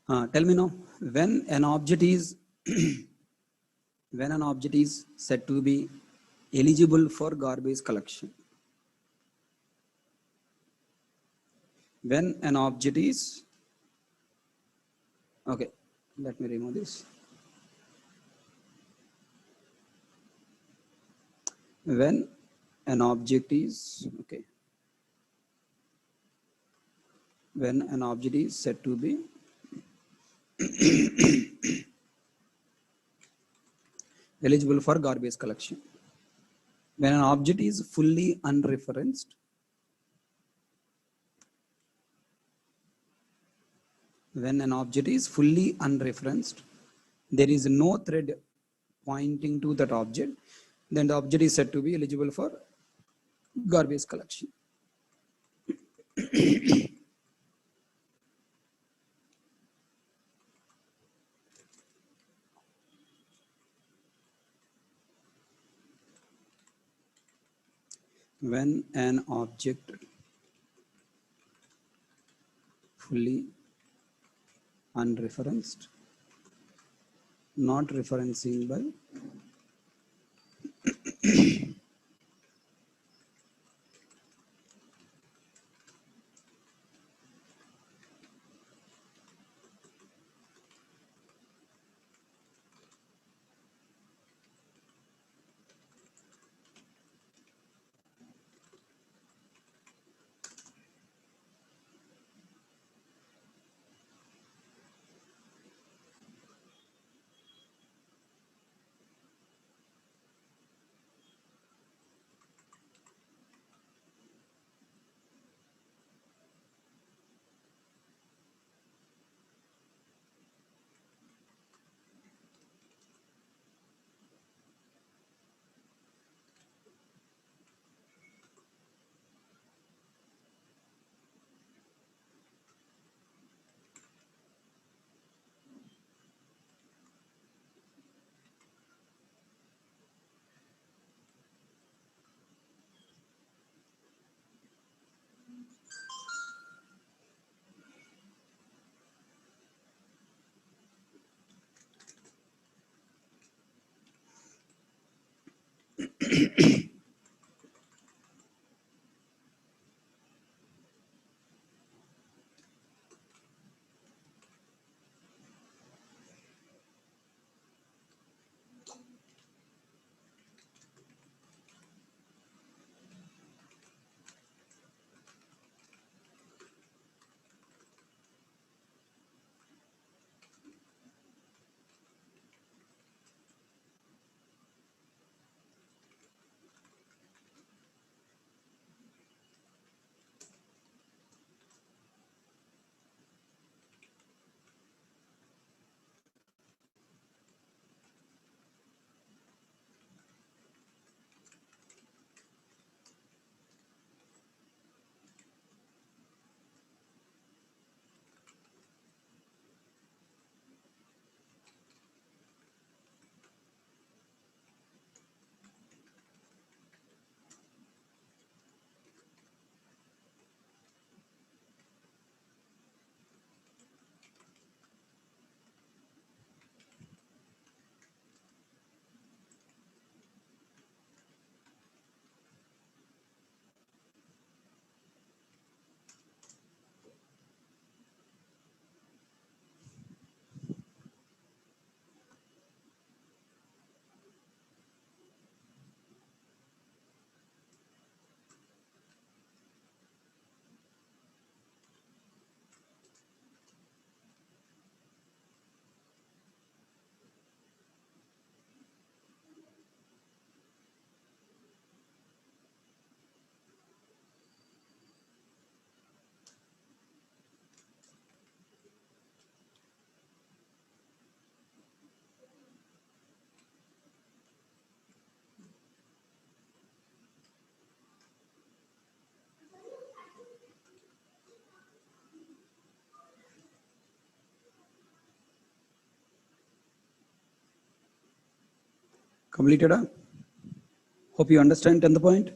Tell me now, when an object is when an object is said to be eligible for garbage collection. When an object is, okay, let me remove this. When an object is, okay, when an object is said to be eligible for garbage collection. When an object is fully unreferenced, when an object is fully unreferenced, there is no thread pointing to that object, then the object is said to be eligible for garbage collection. When an object fully unreferenced, not referencing by completed. Hope you understand the point.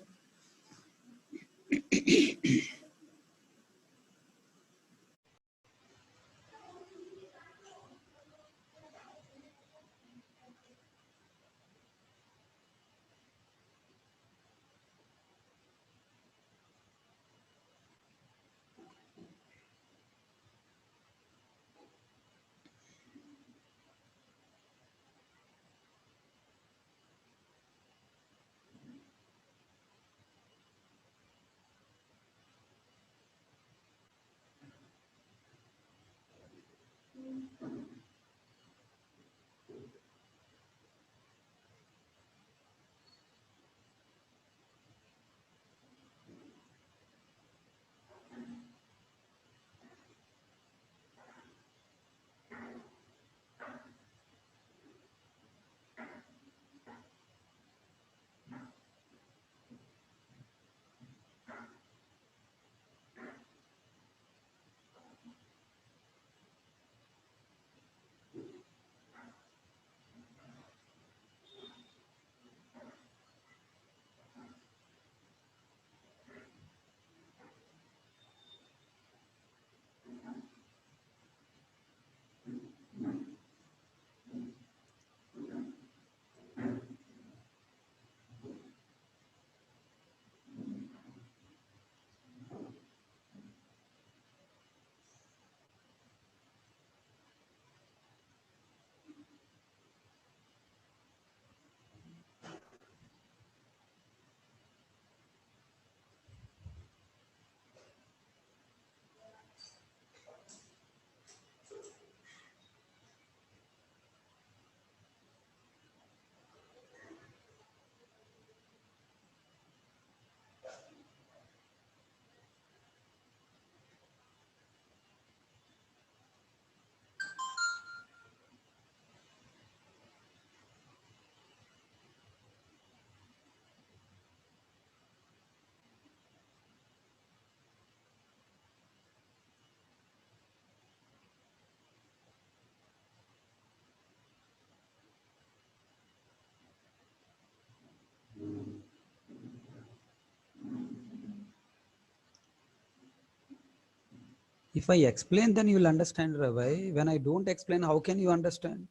If I explain, then you will understand, Ravi. When I don't explain, how can you understand?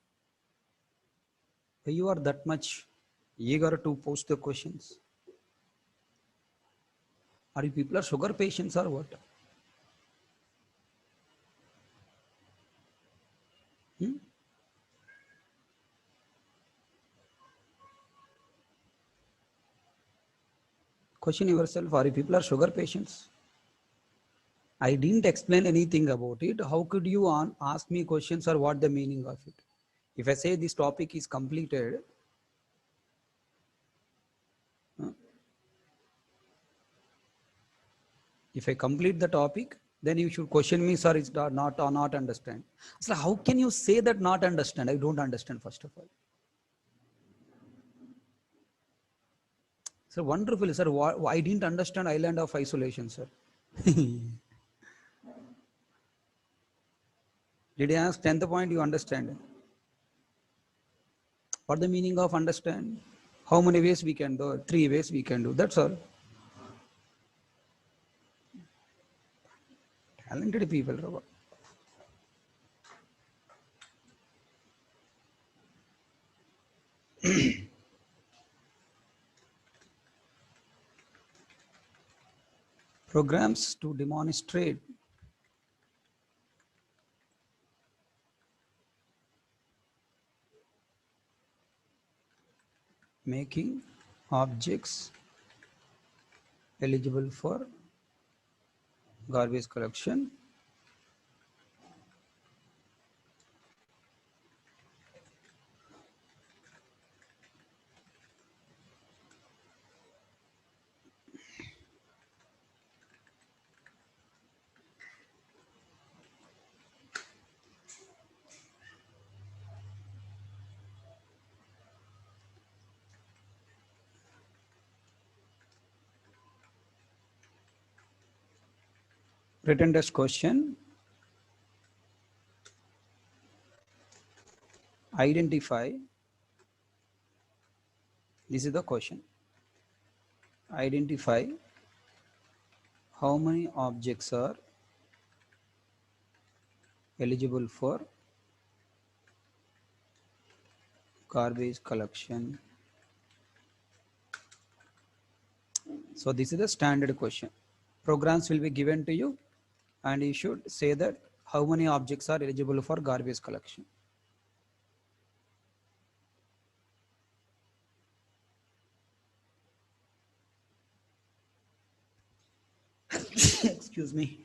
You are that much eager to post the questions. Are you people are sugar patients or what? Hmm? Question yourself, are you people are sugar patients? I didn't explain anything about it. How could you ask me questions or what the meaning of it? If I say this topic is completed, if I complete the topic, then you should question me, sir, it's not or not understand. So how can you say that not understand? I don't understand, first of all. Sir, wonderful, sir. I didn't understand island of isolation, sir. Did I ask 10th point? You understand? What the meaning of understand? How many ways we can do? 3 ways we can do. That's all. Talented people, Robert. Programs to demonstrate making objects eligible for garbage collection. Written test question. Identify. This is the question. Identify how many objects are eligible for garbage collection. So this is the standard question. Programs will be given to you and you should say that how many objects are eligible for garbage collection. Excuse me.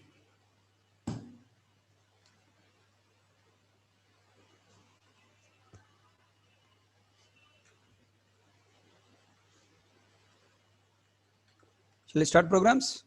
Shall we start programs?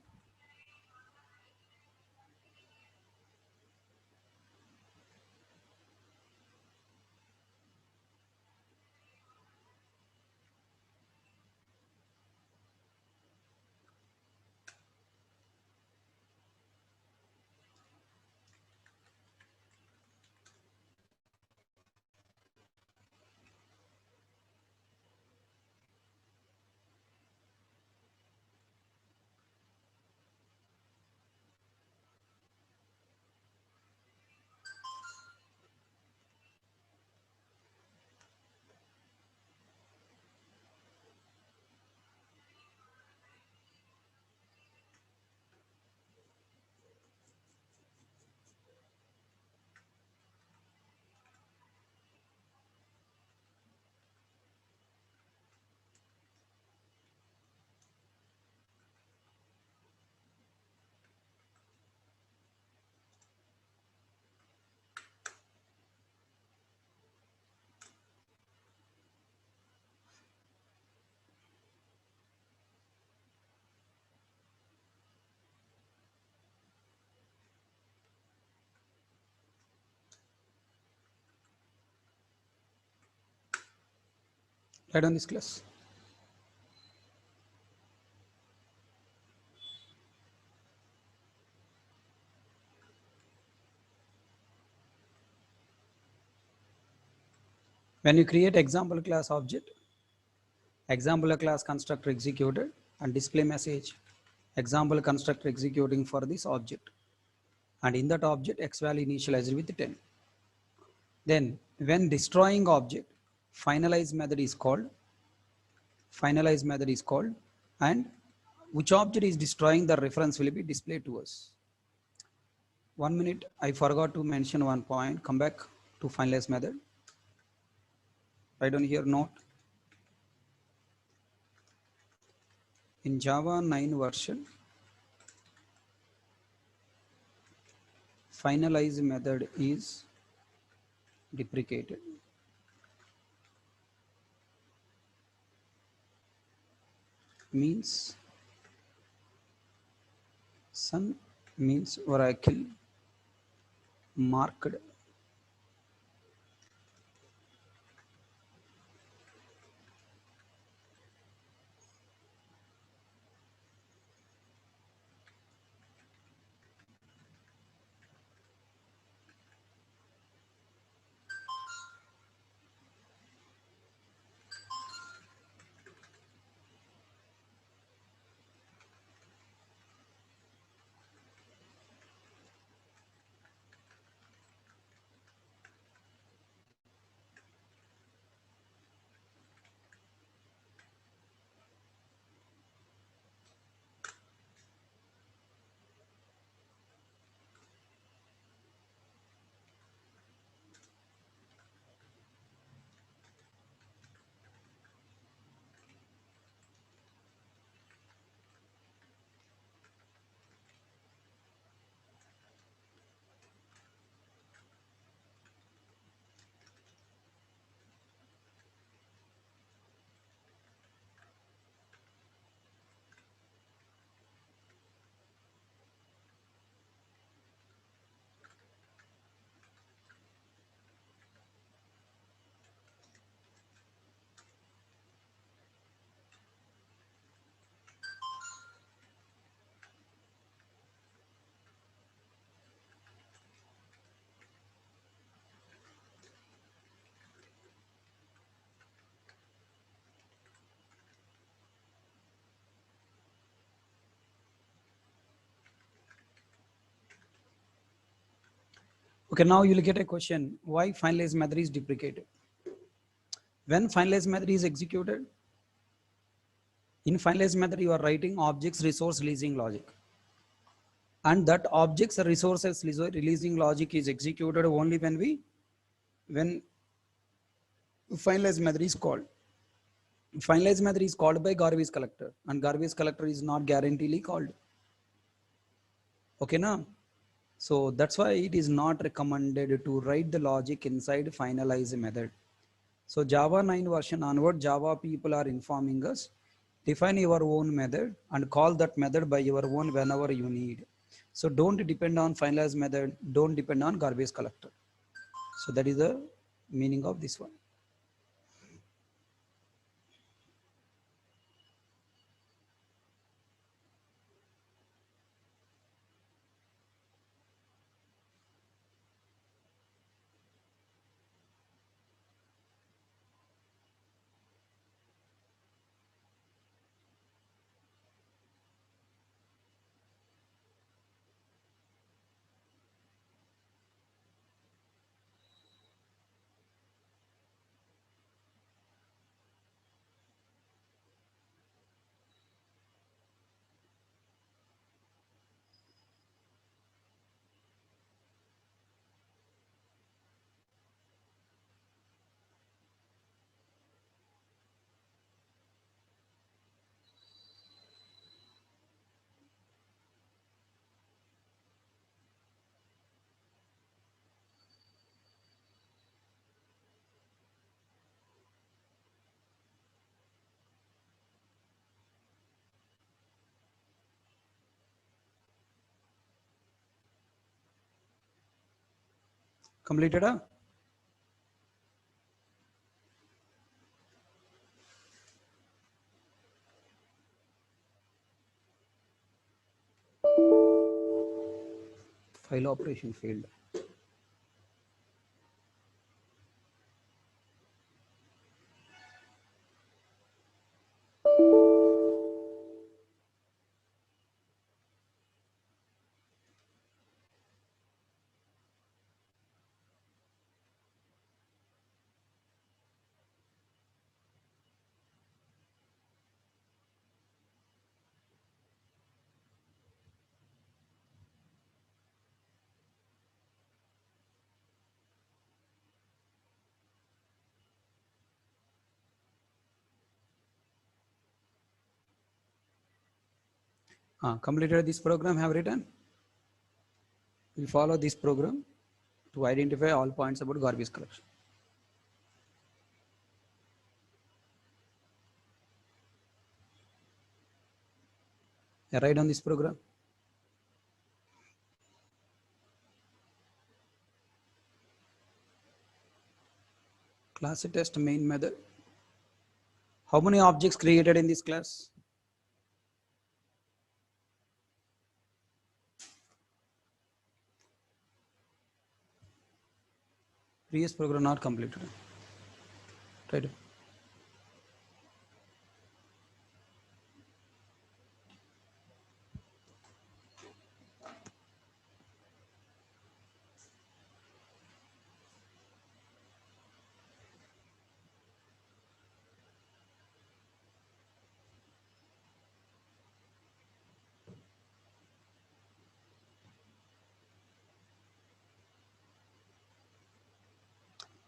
Write on this class. When you create example class object, example class constructor executed and display message example constructor executing for this object. and in that object x value initialized with 10. Then when destroying object, finalize method is called, finalize method is called, and which object is destroying, the reference will be displayed to us. 1 minute, I forgot to mention one point. Come back to finalize method. Write down here note. In Java 9 version, finalize method is deprecated. Means sun means oracle marked. Okay, now you will get a question, why finalize method is deprecated. When finalize method is executed, in finalize method you are writing objects resource releasing logic, and that objects resources releasing logic is executed only when finalize method is called. Finalize method is called by garbage collector, and garbage collector is not guaranteedly called. Okay, now, so that's why it is not recommended to write the logic inside finalize method. So Java 9 version onward, Java people are informing us, define your own method and call that method by your own whenever you need. So don't depend on finalize method, don't depend on garbage collector. So that is the meaning of this one. Completed? Huh? File operation failed. Completed this program, have written. We follow this program to identify all points about garbage collection. Write on this program. Class test main method. How many objects created in this class? Previous program not completed. Try to.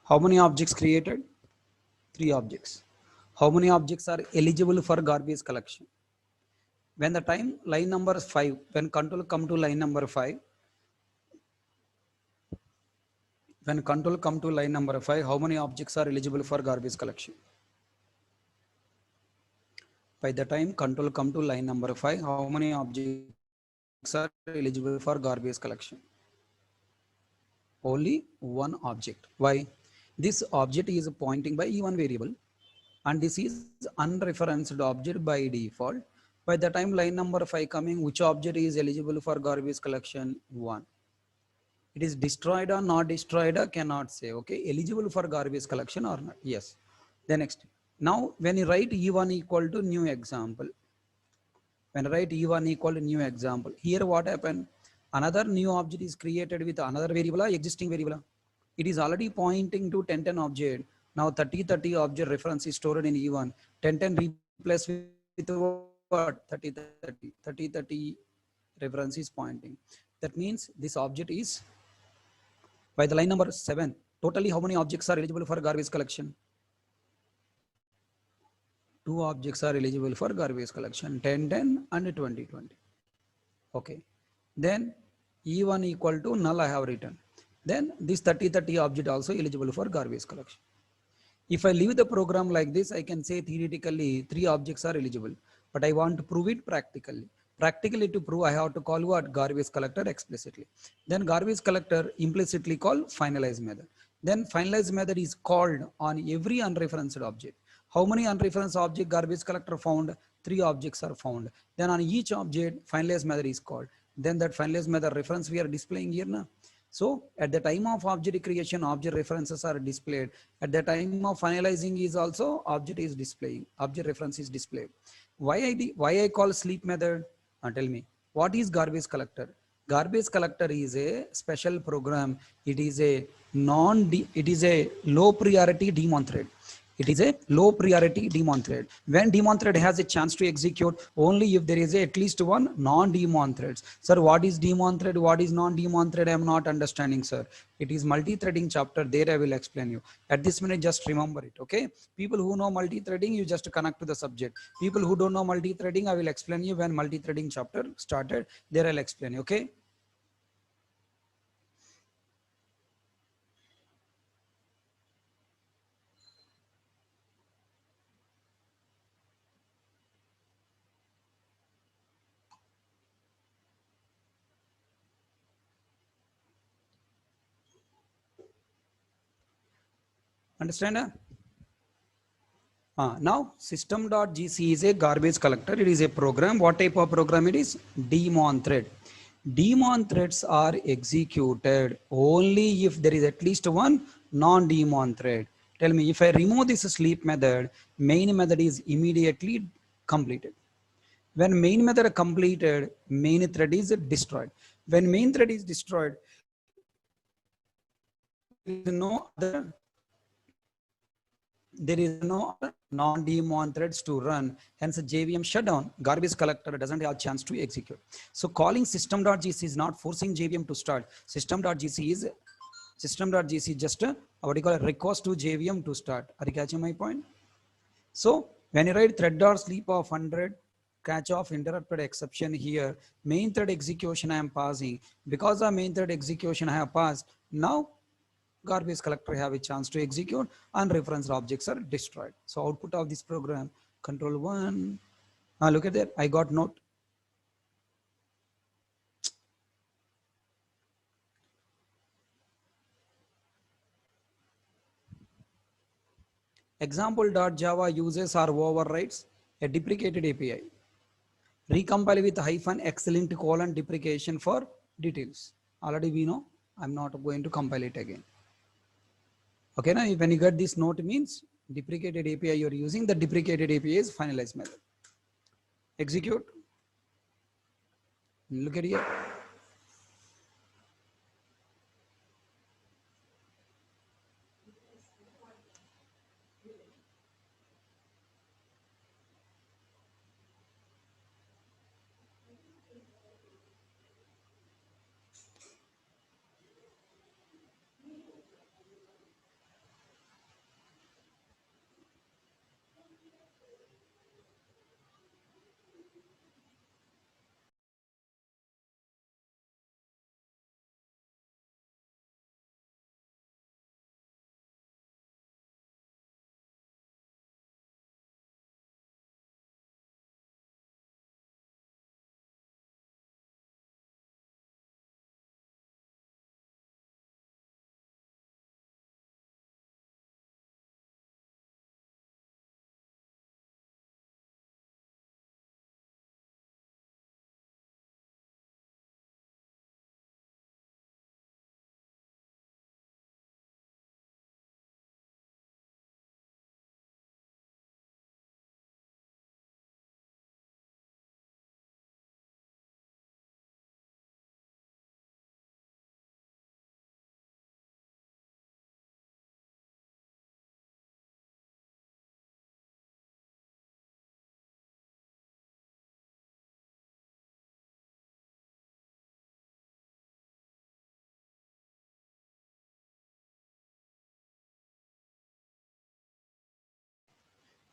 How many objects created? 3 objects. How many objects are eligible for garbage collection? When the time line number 5, when control come to line number 5, when control come to line number 5, how many objects are eligible for garbage collection? By the time control come to line number 5, how many objects are eligible for garbage collection? Only one object. Why? This object is pointing by E1 variable, and this is unreferenced object by default. By the time line number 5 coming, which object is eligible for garbage collection? 1. It is destroyed or not destroyed, or cannot say. Okay, eligible for garbage collection or not? Yes. The next. Now, when you write E1 equal to new example, when I write E1 equal to new example, here what happened? Another new object is created with another variable or existing variable. It is already pointing to 1010 object. Now 3030 object reference is stored in E1. 1010 replaced with what? 3030. 3030 reference is pointing. That means this object is, by the line number 7, totally how many objects are eligible for garbage collection? 2 objects are eligible for garbage collection, 1010 and 2020. Okay. Then E1 equal to null I have written. Then this 3030 object also eligible for garbage collection. If I leave the program like this, I can say theoretically 3 objects are eligible, but I want to prove it practically. Practically to prove, I have to call what? Garbage collector explicitly. Then garbage collector implicitly call finalize method. Then finalize method is called on every unreferenced object. How many unreferenced object garbage collector found? 3 objects are found. Then on each object, finalize method is called. Then that finalize method reference we are displaying here now. So at the time of object creation, object references are displayed. At the time of finalizing is also object is displaying, object reference is displayed. Why I call sleep method? Tell me, what is garbage collector? Garbage collector is a special program. It is a low priority daemon thread. It is a low priority daemon thread. When daemon thread has a chance to execute, only if there is at least one non-daemon threads. Sir, what is daemon thread? What is non-daemon thread? I am not understanding, sir. It is multi-threading chapter. There I will explain you. At this minute, just remember it. Okay. People who know multi-threading, you just connect to the subject. People who don't know multi-threading, I will explain you when multi-threading chapter started. There I'll explain you. Okay. Understand? Now system.gc is a garbage collector. It is a program. What type of program it is? Daemon thread. Daemon threads are executed only if there is at least one non-daemon thread. Tell me, if I remove this sleep method, main method is immediately completed. When main method completed, main thread is destroyed. When main thread is destroyed, there is no non-daemon threads to run, hence JVM shutdown. Garbage collector doesn't have a chance to execute. So calling system.gc is not forcing JVM to start. System.gc is just a, what do you call, a request to JVM to start. Are you catching my point? So when you write thread.sleep of 100, catch of interrupted exception here. Main thread execution I am passing. Because of main thread execution I have passed, now garbage collector have a chance to execute and referenced objects are destroyed. So output of this program, control 1. Look at that, I got note. Example.java uses or overrides a deprecated API. Recompile with -x colon deprecation for details. Already we know, I'm not going to compile it again. Okay, now when you get this note means deprecated API you're using, the deprecated API is finalized method. Execute. Look at here.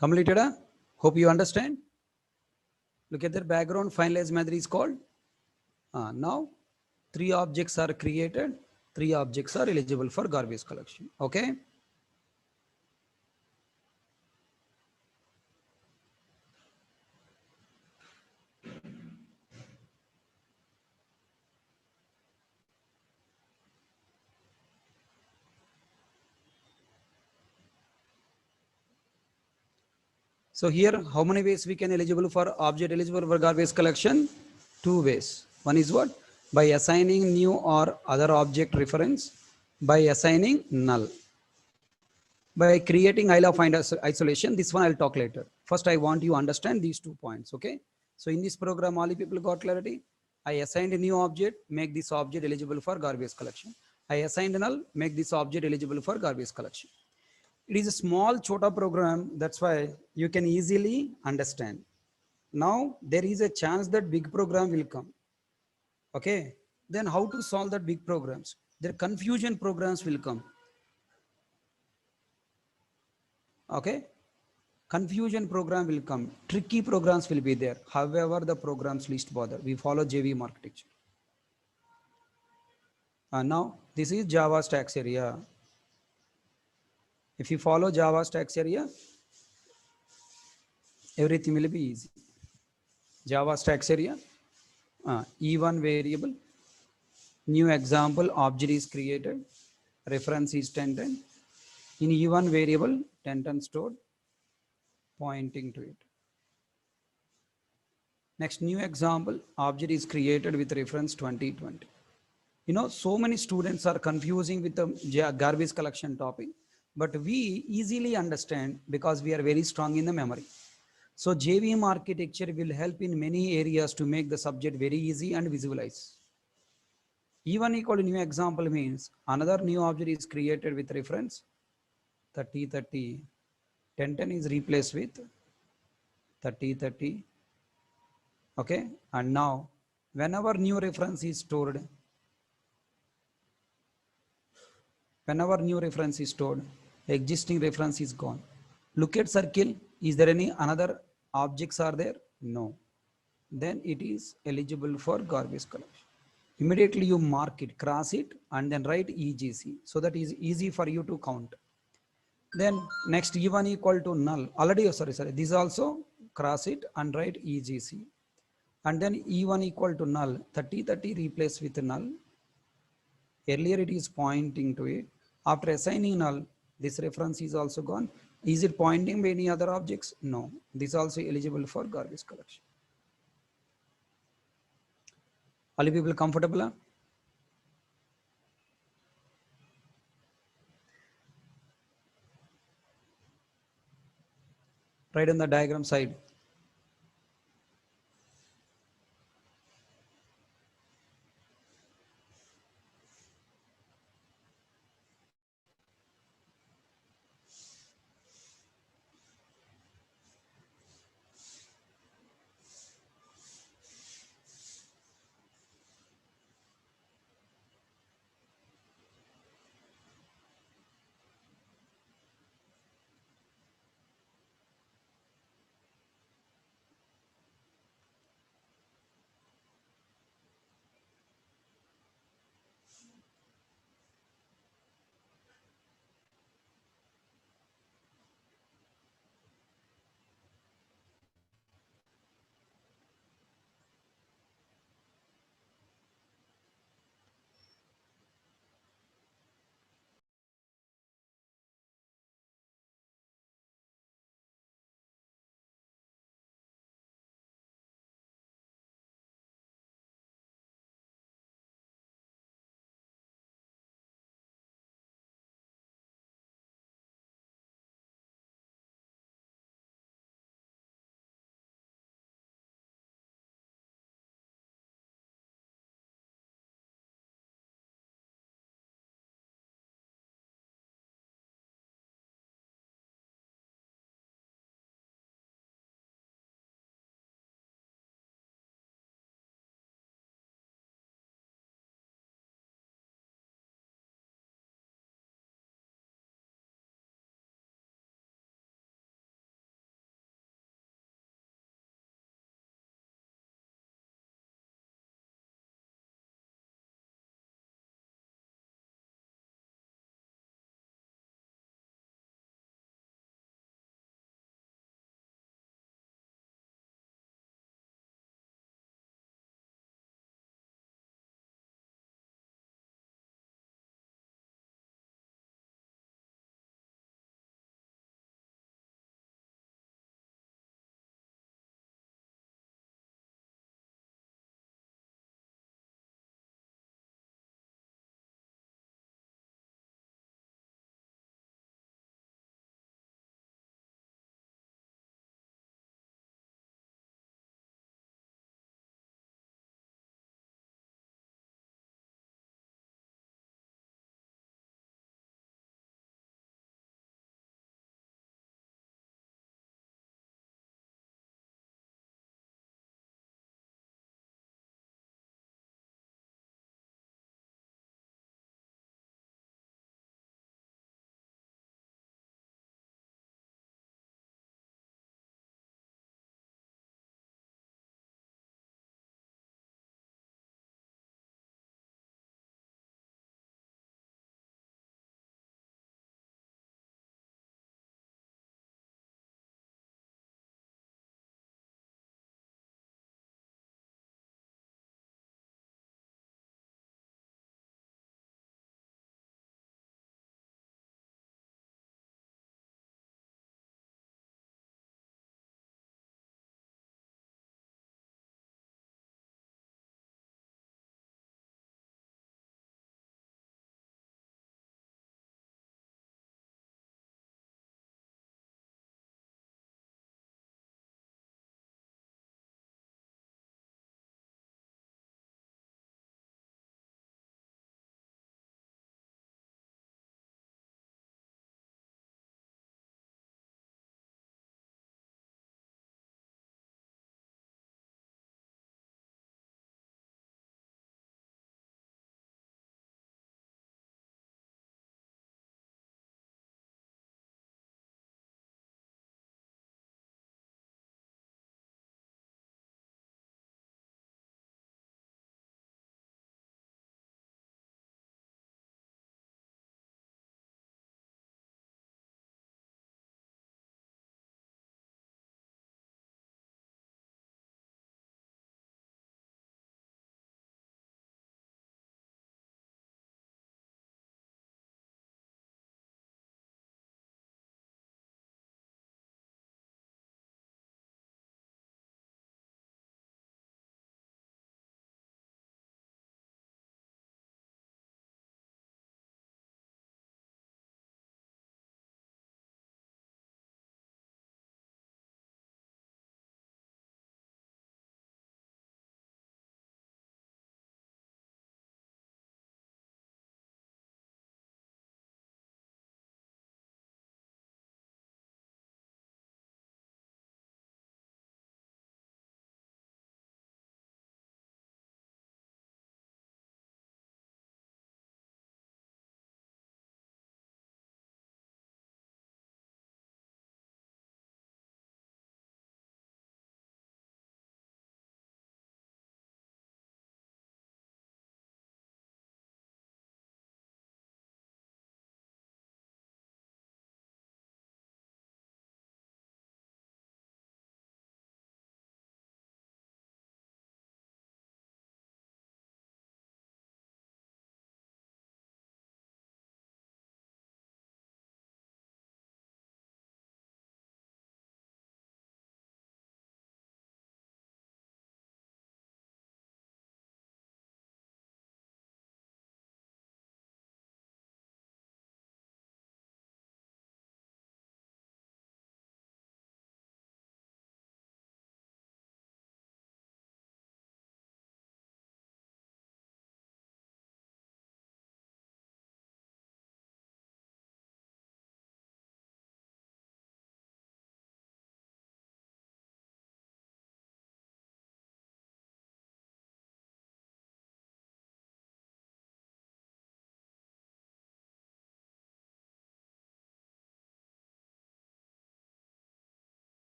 Completed? Hope you understand. Look at the background finalized method is called. Now 3 objects are created, 3 objects are eligible for garbage collection. Okay. So here, how many ways we can eligible for object eligible for garbage collection? 2 ways. One is what? By assigning new or other object reference, by assigning null. By creating ILA find isolation, this one I'll talk later. First, I want you to understand these 2 points, okay? So in this program, all the people got clarity. I assigned a new object, make this object eligible for garbage collection. I assigned null, make this object eligible for garbage collection. It is a small chota program, that's why you can easily understand. Now there is a chance that big program will come. Okay, then how to solve that big programs? Their confusion programs will come. Okay, confusion program will come, tricky programs will be there. However, the programs least bother, we follow JVM architecture. Now this is Java stacks area. If you follow Java stacks area, everything will be easy. Java stacks area, E1 variable, new example object is created, reference is 1010. In E1 variable 1010 stored, pointing to it. Next new example object is created with reference 2020. You know, so many students are confusing with the garbage collection topic, but we easily understand because we are very strong in the memory. So JVM architecture will help in many areas to make the subject very easy and visualize. E1 equal to new example means another new object is created with reference 3030. 1010 is replaced with 3030. Okay, and now whenever new reference is stored, existing reference is gone. Look at circle. Is there any another objects are there? No. then it is eligible for garbage collection. Immediately you mark it, cross it, and then write EGC. So that is easy for you to count. Then next E1 equal to null. Already, oh, sorry, this also cross it and write EGC. And then E1 equal to null. 30, 30 replace with null. Earlier it is pointing to it. After assigning null, this reference is also gone. Is it pointing by any other objects? No. This is also eligible for garbage collection. All you people comfortable? Right on the diagram side.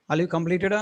All you completed?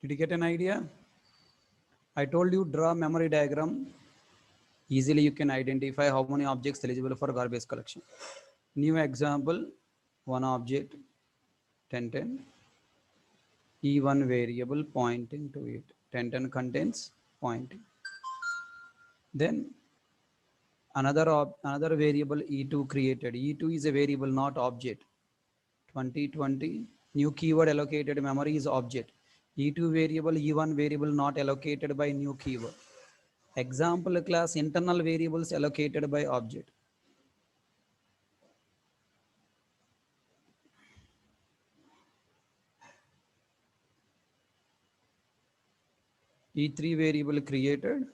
Did you get an idea? I told you draw memory diagram. Easily you can identify how many objects eligible for garbage collection. New example, one object, 1010. E1 variable pointing to it. 1010 contains pointing. Then another variable E2 created. E2 is a variable, not object. 2020 new keyword allocated memory is object. E2 variable, E1 variable not allocated by new keyword. Example class internal variables allocated by object. E3 variable created,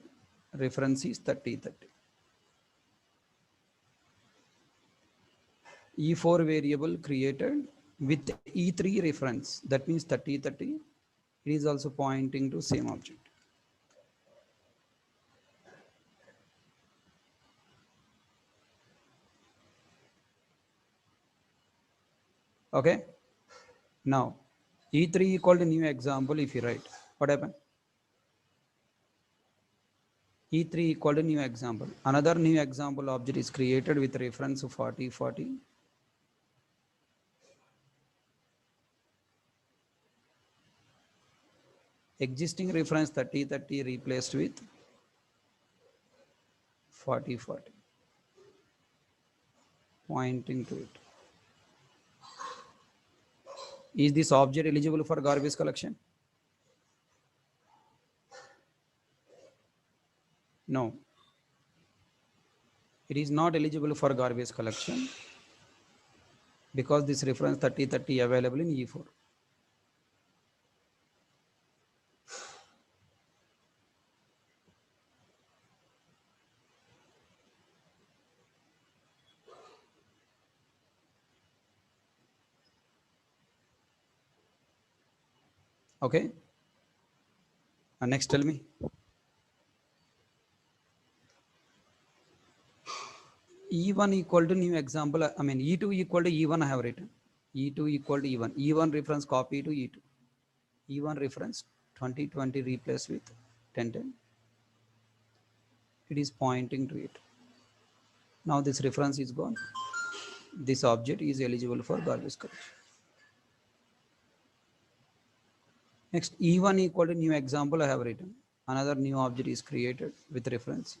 reference is 3030. E4 variable created with E3 reference, that means 3030. It is also pointing to same object. Okay. Now E3 equal to new example. If you write, what happened? E3 equal to new example. Another new example object is created with reference to 4040. Existing reference 3030 replaced with 4040, pointing to it. Is this object eligible for garbage collection? No. It is not eligible for garbage collection because this reference 3030 available in E4. Okay. And next tell me. E1 equal to new example. I mean E2 equal to E1 I have written. E2 equal to E1. E1 reference copy to E2. E1 reference 2020 replaced with 1010. It is pointing to it. Now this reference is gone. This object is eligible for garbage collection. Next, E1 equal to new example I have written. Another new object is created with reference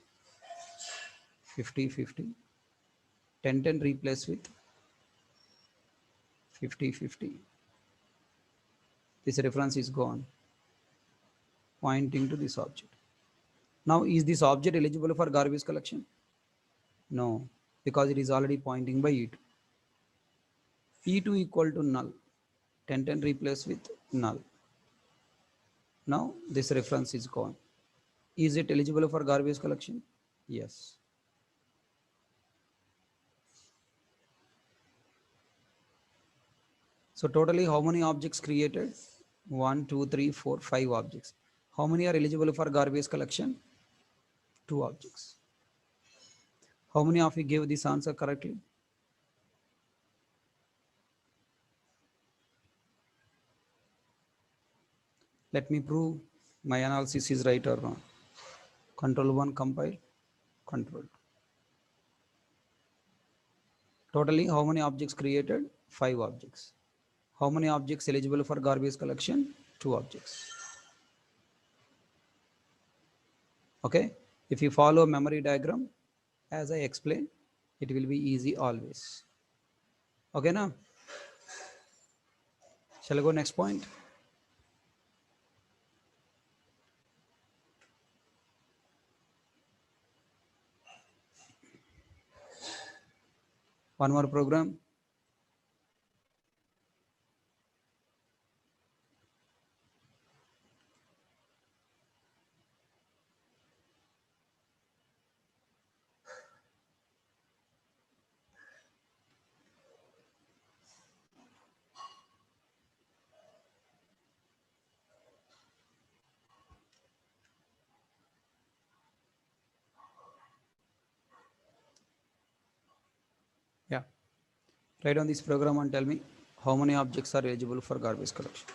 5050. 1010 replaced with 50, 50. This reference is gone, pointing to this object. Now, is this object eligible for garbage collection? No, because it is already pointing by E2. E2 equal to null. 10, 10 replaced with null. Now, this reference is gone. Is it eligible for garbage collection? Yes. So totally how many objects created? 1, 2, 3, 4, 5 objects. How many are eligible for garbage collection? 2 objects. How many of you gave this answer correctly? Let me prove my analysis is right or wrong. Control 1 compile, control 2. Totally how many objects created? 5 objects. How many objects eligible for garbage collection? 2 objects. Okay, if you follow memory diagram as I explained, it will be easy always. Okay, now shall I go next point? One more program. Yeah, write on this program and tell me how many objects are eligible for garbage collection.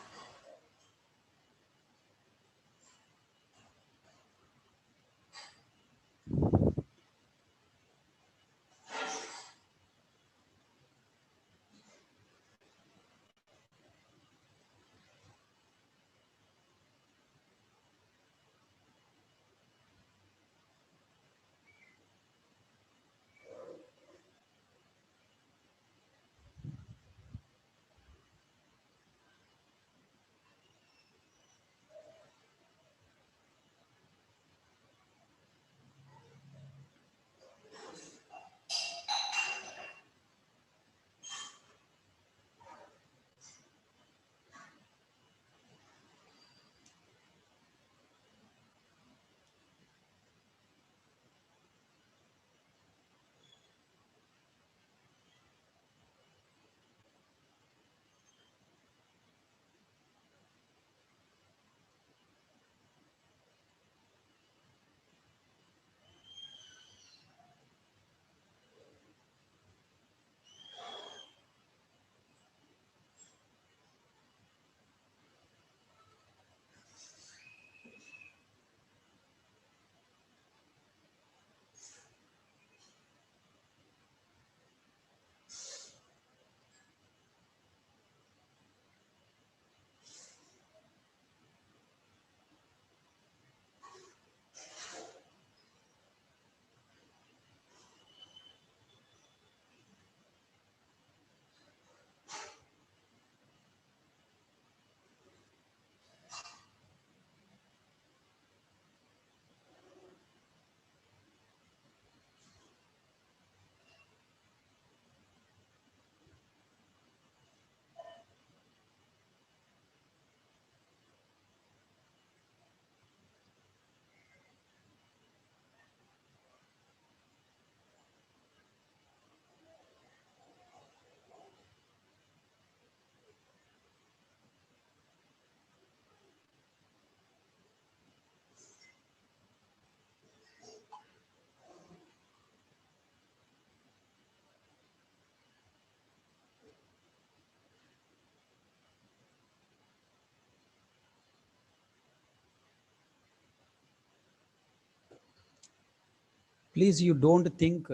Please, you don't think,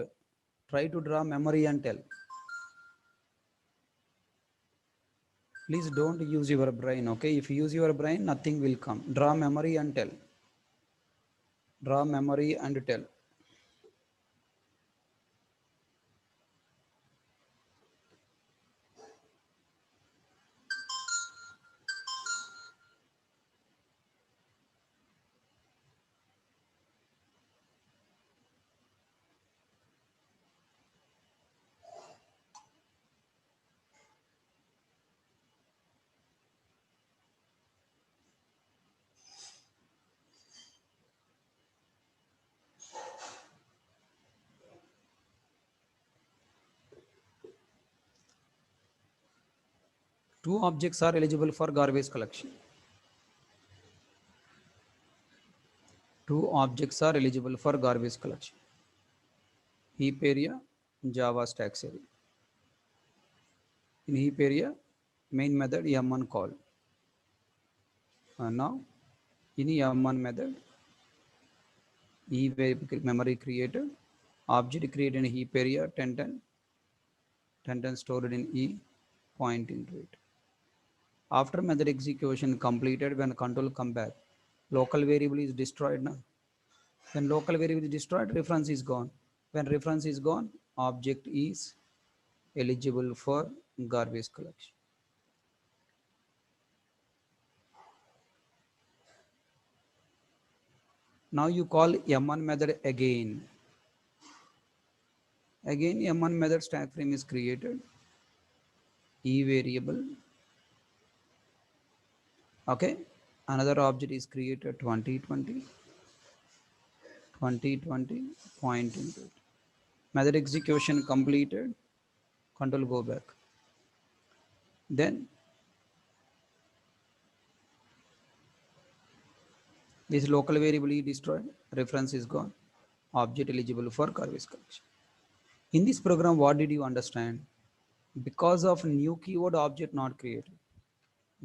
try to draw memory and tell. Please don't use your brain, okay? If you use your brain, nothing will come. Draw memory and tell. Draw memory and tell. Two objects are eligible for garbage collection. Two objects are eligible for garbage collection. Heap area, Java stacks area. In heap area, main method M1 call. Now, in M1 method, E memory created, object created in heap area 1010 stored in E, pointing to it. After method execution completed, when control come back, local variable is destroyed now. When local variable is destroyed, reference is gone. When reference is gone, object is eligible for garbage collection. Now you call M1 method again. Again M1 method stack frame is created. E variable. Okay. Another object is created 2020. 2020 point into it. Method execution completed. Control go back. Then this local variable is destroyed. Reference is gone. Object eligible for garbage collection. In this program, what did you understand? Because of new keyword object not created.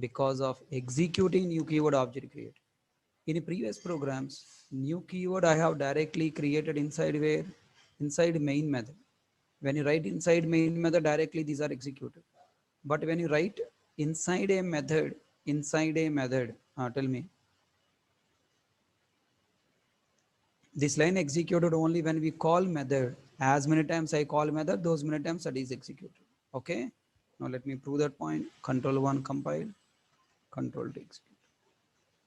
Because of executing new keyword object created. In previous programs, new keyword I have directly created inside where? Inside main method. When you write inside main method, directly these are executed. But when you write inside a method, tell me, this line executed only when we call method. As many times I call method, those many times that is executed. Okay. Now let me prove that point. Control 1 compile, control to execute.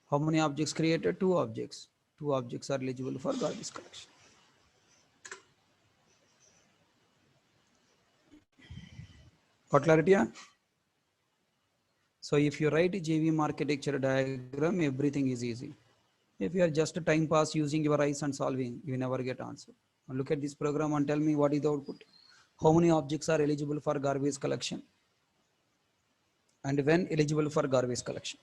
How many objects created? Two objects. Two objects are eligible for garbage collection. Got clarity? So if you write a JVM architecture diagram, everything is easy. If you are just a time pass using your eyes and solving, you never get answer. Now look at this program and tell me what is the output. How many objects are eligible for garbage collection? And when eligible for garbage collection?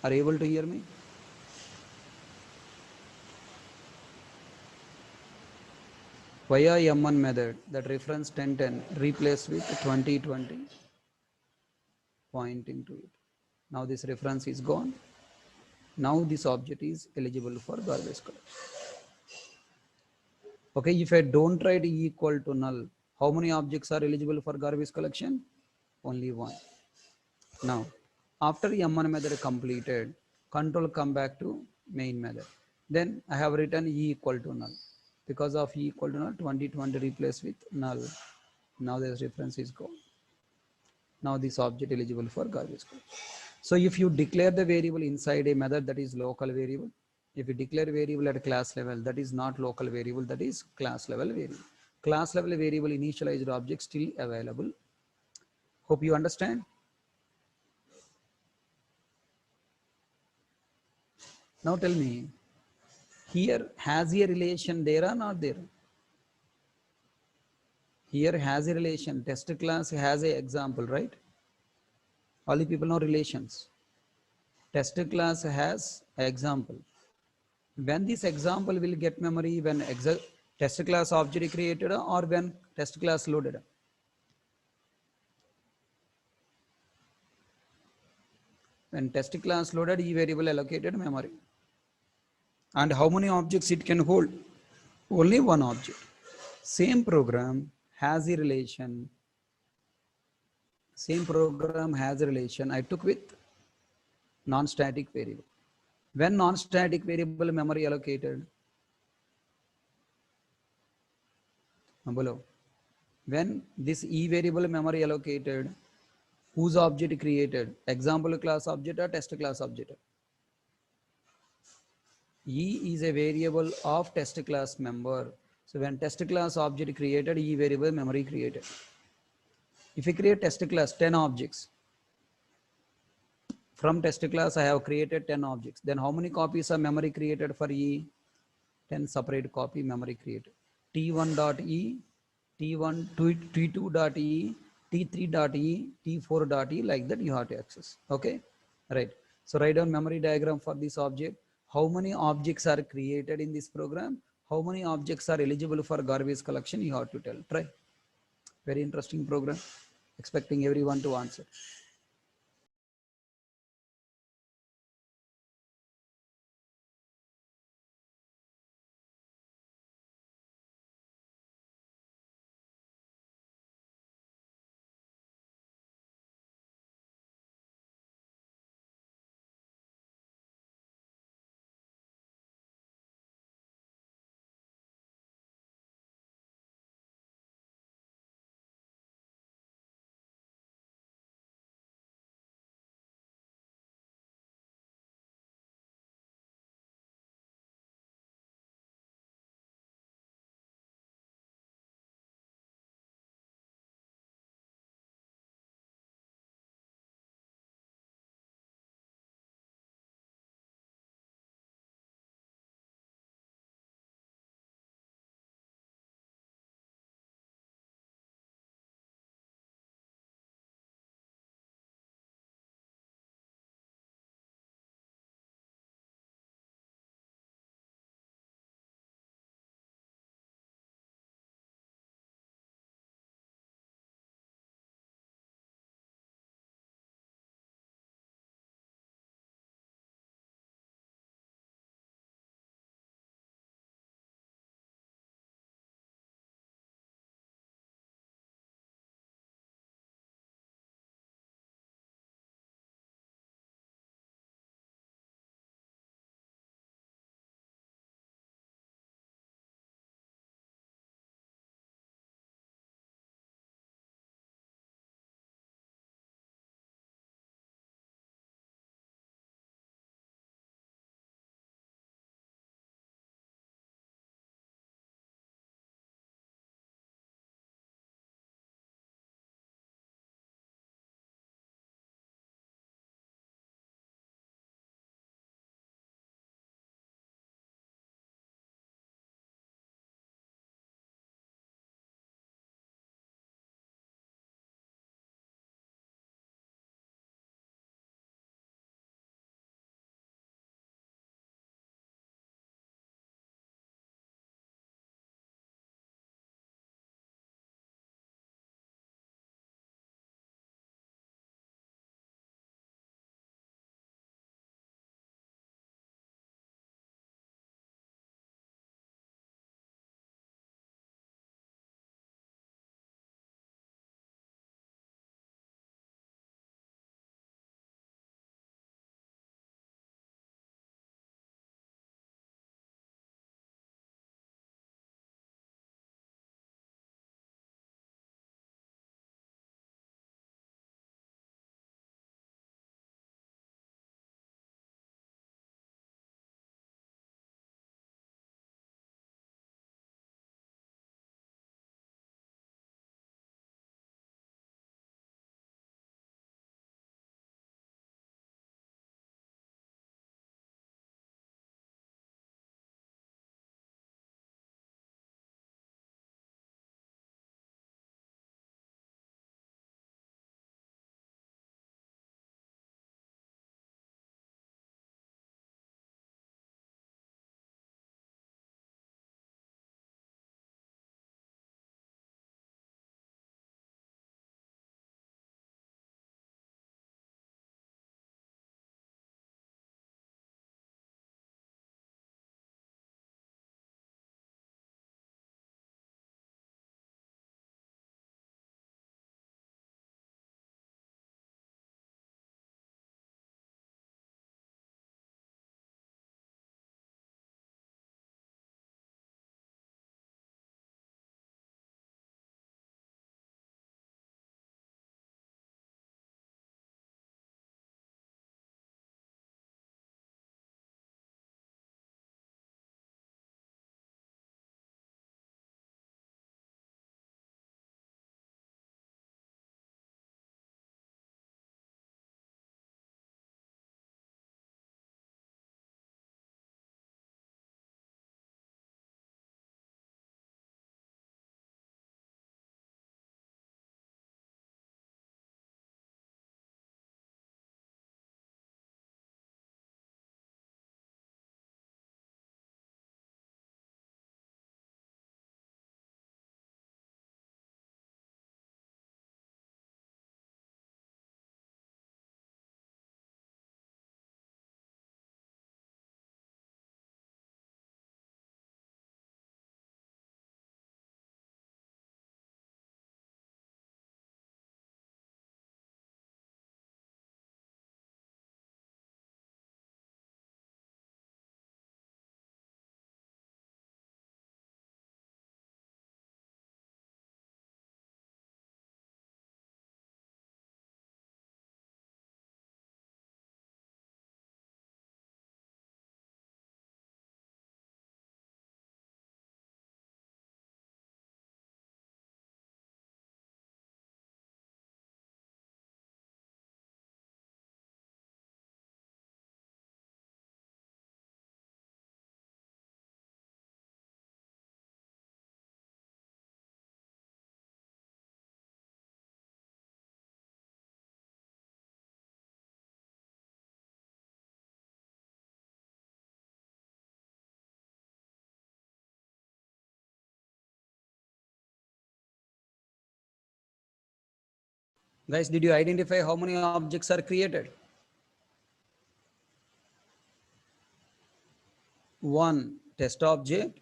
Are you able to hear me? Via M1 method, that reference 1010 replaced with 2020 pointing to it. Now this reference is gone. Now this object is eligible for garbage collection. Okay, if I don't write E equal to null, how many objects are eligible for garbage collection? Only one. Now, after M1 method completed, control come back to main method. Then I have written E equal to null. Because of E equal to null, 2020 replaced with null. Now this reference is gone. Now this object eligible for garbage collection. So if you declare the variable inside a method, that is local variable. If you declare variable at class level, that is not local variable, that is class level variable. Class level variable initialized object still available. Hope you understand. Now tell me, here has a relation there or not there? Here has a relation. Test class has a example, right? All the people know relations. Test class has example. When this example will get memory, when test class object created or when test class loaded? When test class loaded, E variable allocated memory. And how many objects it can hold? Only one object. Same program has a relation. Same program has a relation I took with non-static variable. When non-static variable memory allocated? Below. When this E variable memory allocated, whose object created? Example class object or test class object? E is a variable of test class member. So when test class object created, E variable memory created. If we create test class 10 objects, from test class I have created 10 objects, then how many copies of memory created for E? 10 separate copy memory created. T1.E, T1, T2.E, T3.E, T4.E, like that you have to access. Okay, right. So write down memory diagram for this object. How many objects are created in this program? How many objects are eligible for garbage collection? You have to tell. Try. Very interesting program. Expecting everyone to answer. Guys, did you identify how many objects are created? One test object.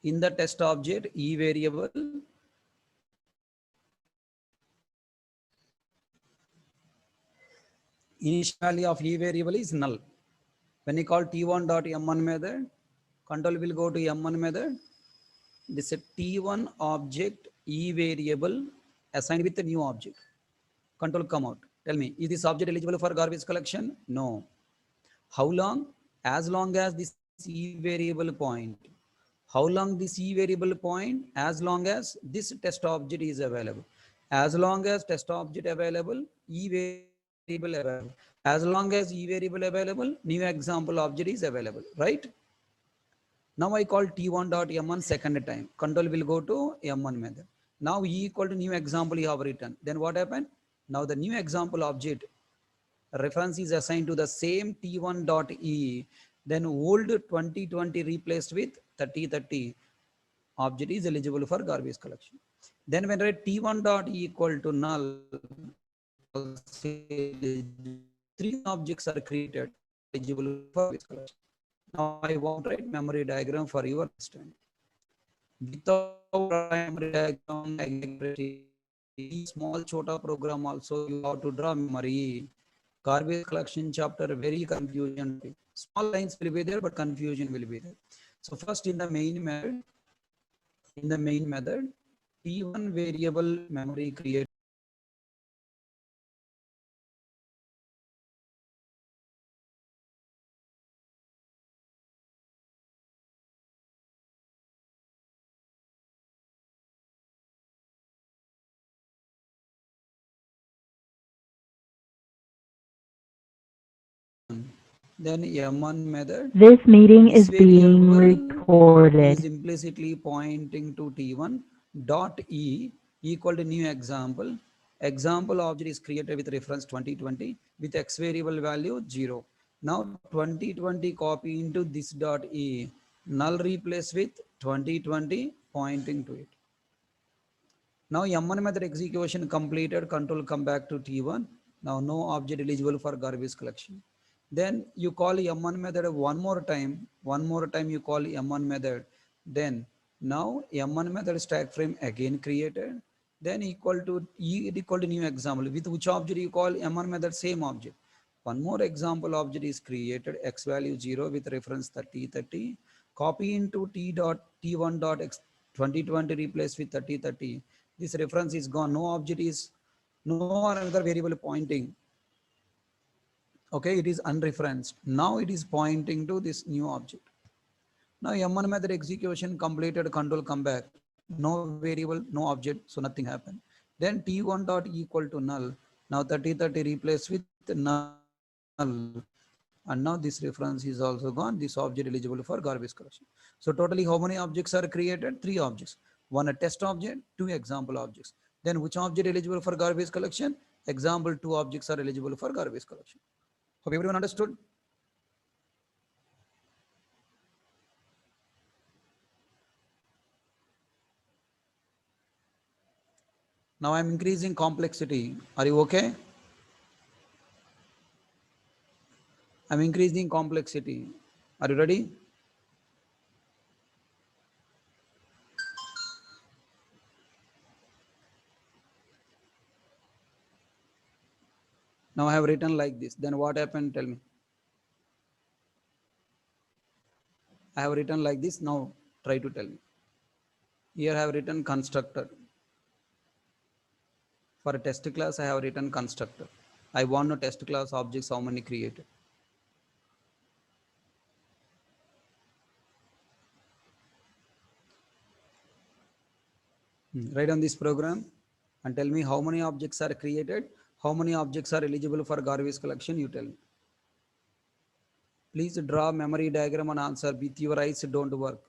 In the test object, E variable. Initial value of E variable is null. When you call T1.M1 method, control will go to M1 method. This is T1 object E variable assigned with a new object. Control come out. Tell me, is this object eligible for garbage collection? No. How long? As long as this E variable point. How long this E variable point? As long as this test object is available. As long as test object available, E variable available. As long as E variable available, new example object is available, right? Now I call T1.M1 second time. Control will go to M1 method. Now E equal to new example you have written. Then what happened? Now the new example object reference is assigned to the same T1.E. Then old 2020 replaced with 3030 object is eligible for garbage collection. Then when I write T1.E equal to null, three objects are created eligible for garbage collection. Now I want to write memory diagram for your understanding. Without memory diagram, small chota program also you have to draw memory. Garbage collection chapter very confusion. Small lines will be there, but confusion will be there. So first in the main method, T1 variable memory create. Then M1 method. This meeting This is being variable is recorded. implicitly pointing to T1 dot E equal to new example. Example object is created with reference 2020 with X variable value 0. Now 2020 copy into this dot E. Null replace with 2020 pointing to it. Now M1 method execution completed, control come back to T1. Now no object eligible for garbage collection. Then you call M1 method one more time you call M1 method. Then now M1 method stack frame again created. Then equal to E equal to new example. With which object you call M1 method? Same object. One more example object is created, X value 0 with reference 3030. Copy into T dot T1 dot X 2020 replace with 3030. This reference is gone. No object is, no another variable pointing. Okay, it is unreferenced. Now it is pointing to this new object. Now M1 method execution completed, control come back. No variable, no object, so nothing happened. Then T1 dot equal to null. Now 3030 replaced with null. And now this reference is also gone. This object eligible for garbage collection. So totally how many objects are created? Three objects. One a test object, two example objects. Then which object eligible for garbage collection? Example two objects are eligible for garbage collection. Hope everyone understood? Now I'm increasing complexity. Are you okay? I'm increasing complexity. Are you ready? Now I have written like this. Then what happened? Tell me. I have written like this. Now try to tell me. Here I have written constructor. For a test class, I have written constructor. I want to test class objects, how many created. Write on this program and tell me how many objects are created, how many objects are eligible for garbage collection, you tell me. Please draw memory diagram and answer. With your eyes, don't work.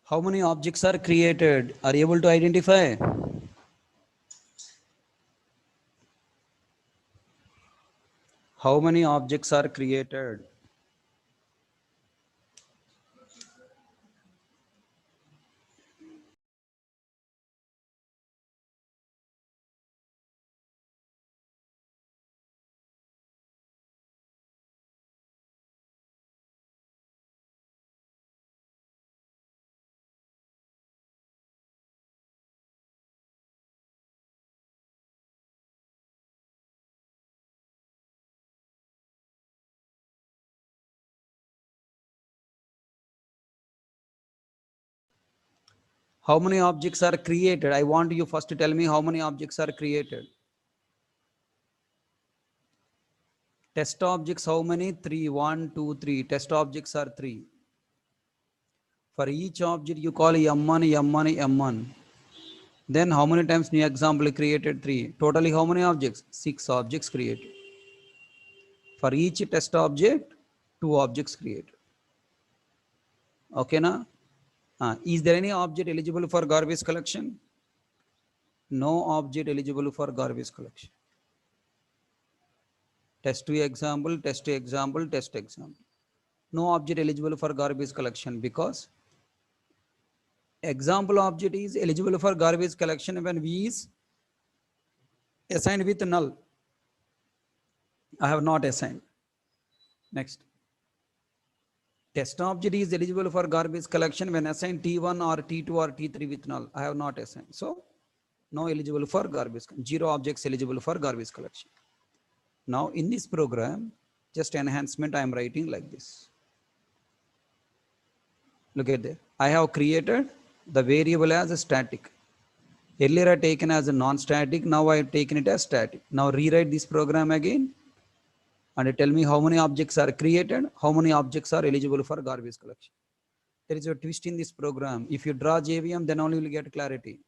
How many objects are created? Are you able to identify? How many objects are created? How many objects are created? I want you first to tell me how many objects are created. Test objects, how many? 3. 1, 2, 3. Test objects are 3. For each object, you call M1, M1, M1. Then how many times new example created? 3. Totally how many objects? 6 objects created. For each test object, 2 objects created. Okay, na? Is there any object eligible for garbage collection? No object eligible for garbage collection. Test 2 example, test 2 example, test example. No object eligible for garbage collection because example object is eligible for garbage collection when V is assigned with null. I have not assigned. Next. Test object is eligible for garbage collection when assigned T1 or T2 or T3 with null. I have not assigned. So, no eligible for garbage. 0 objects eligible for garbage collection. Now, in this program, just enhancement I am writing like this. Look at that. I have created the variable as a static. Earlier I taken as a non-static. Now I have taken it as static. Now rewrite this program again and tell me how many objects are created, how many objects are eligible for garbage collection. There is a twist in this program. If you draw JVM, then only you will get clarity.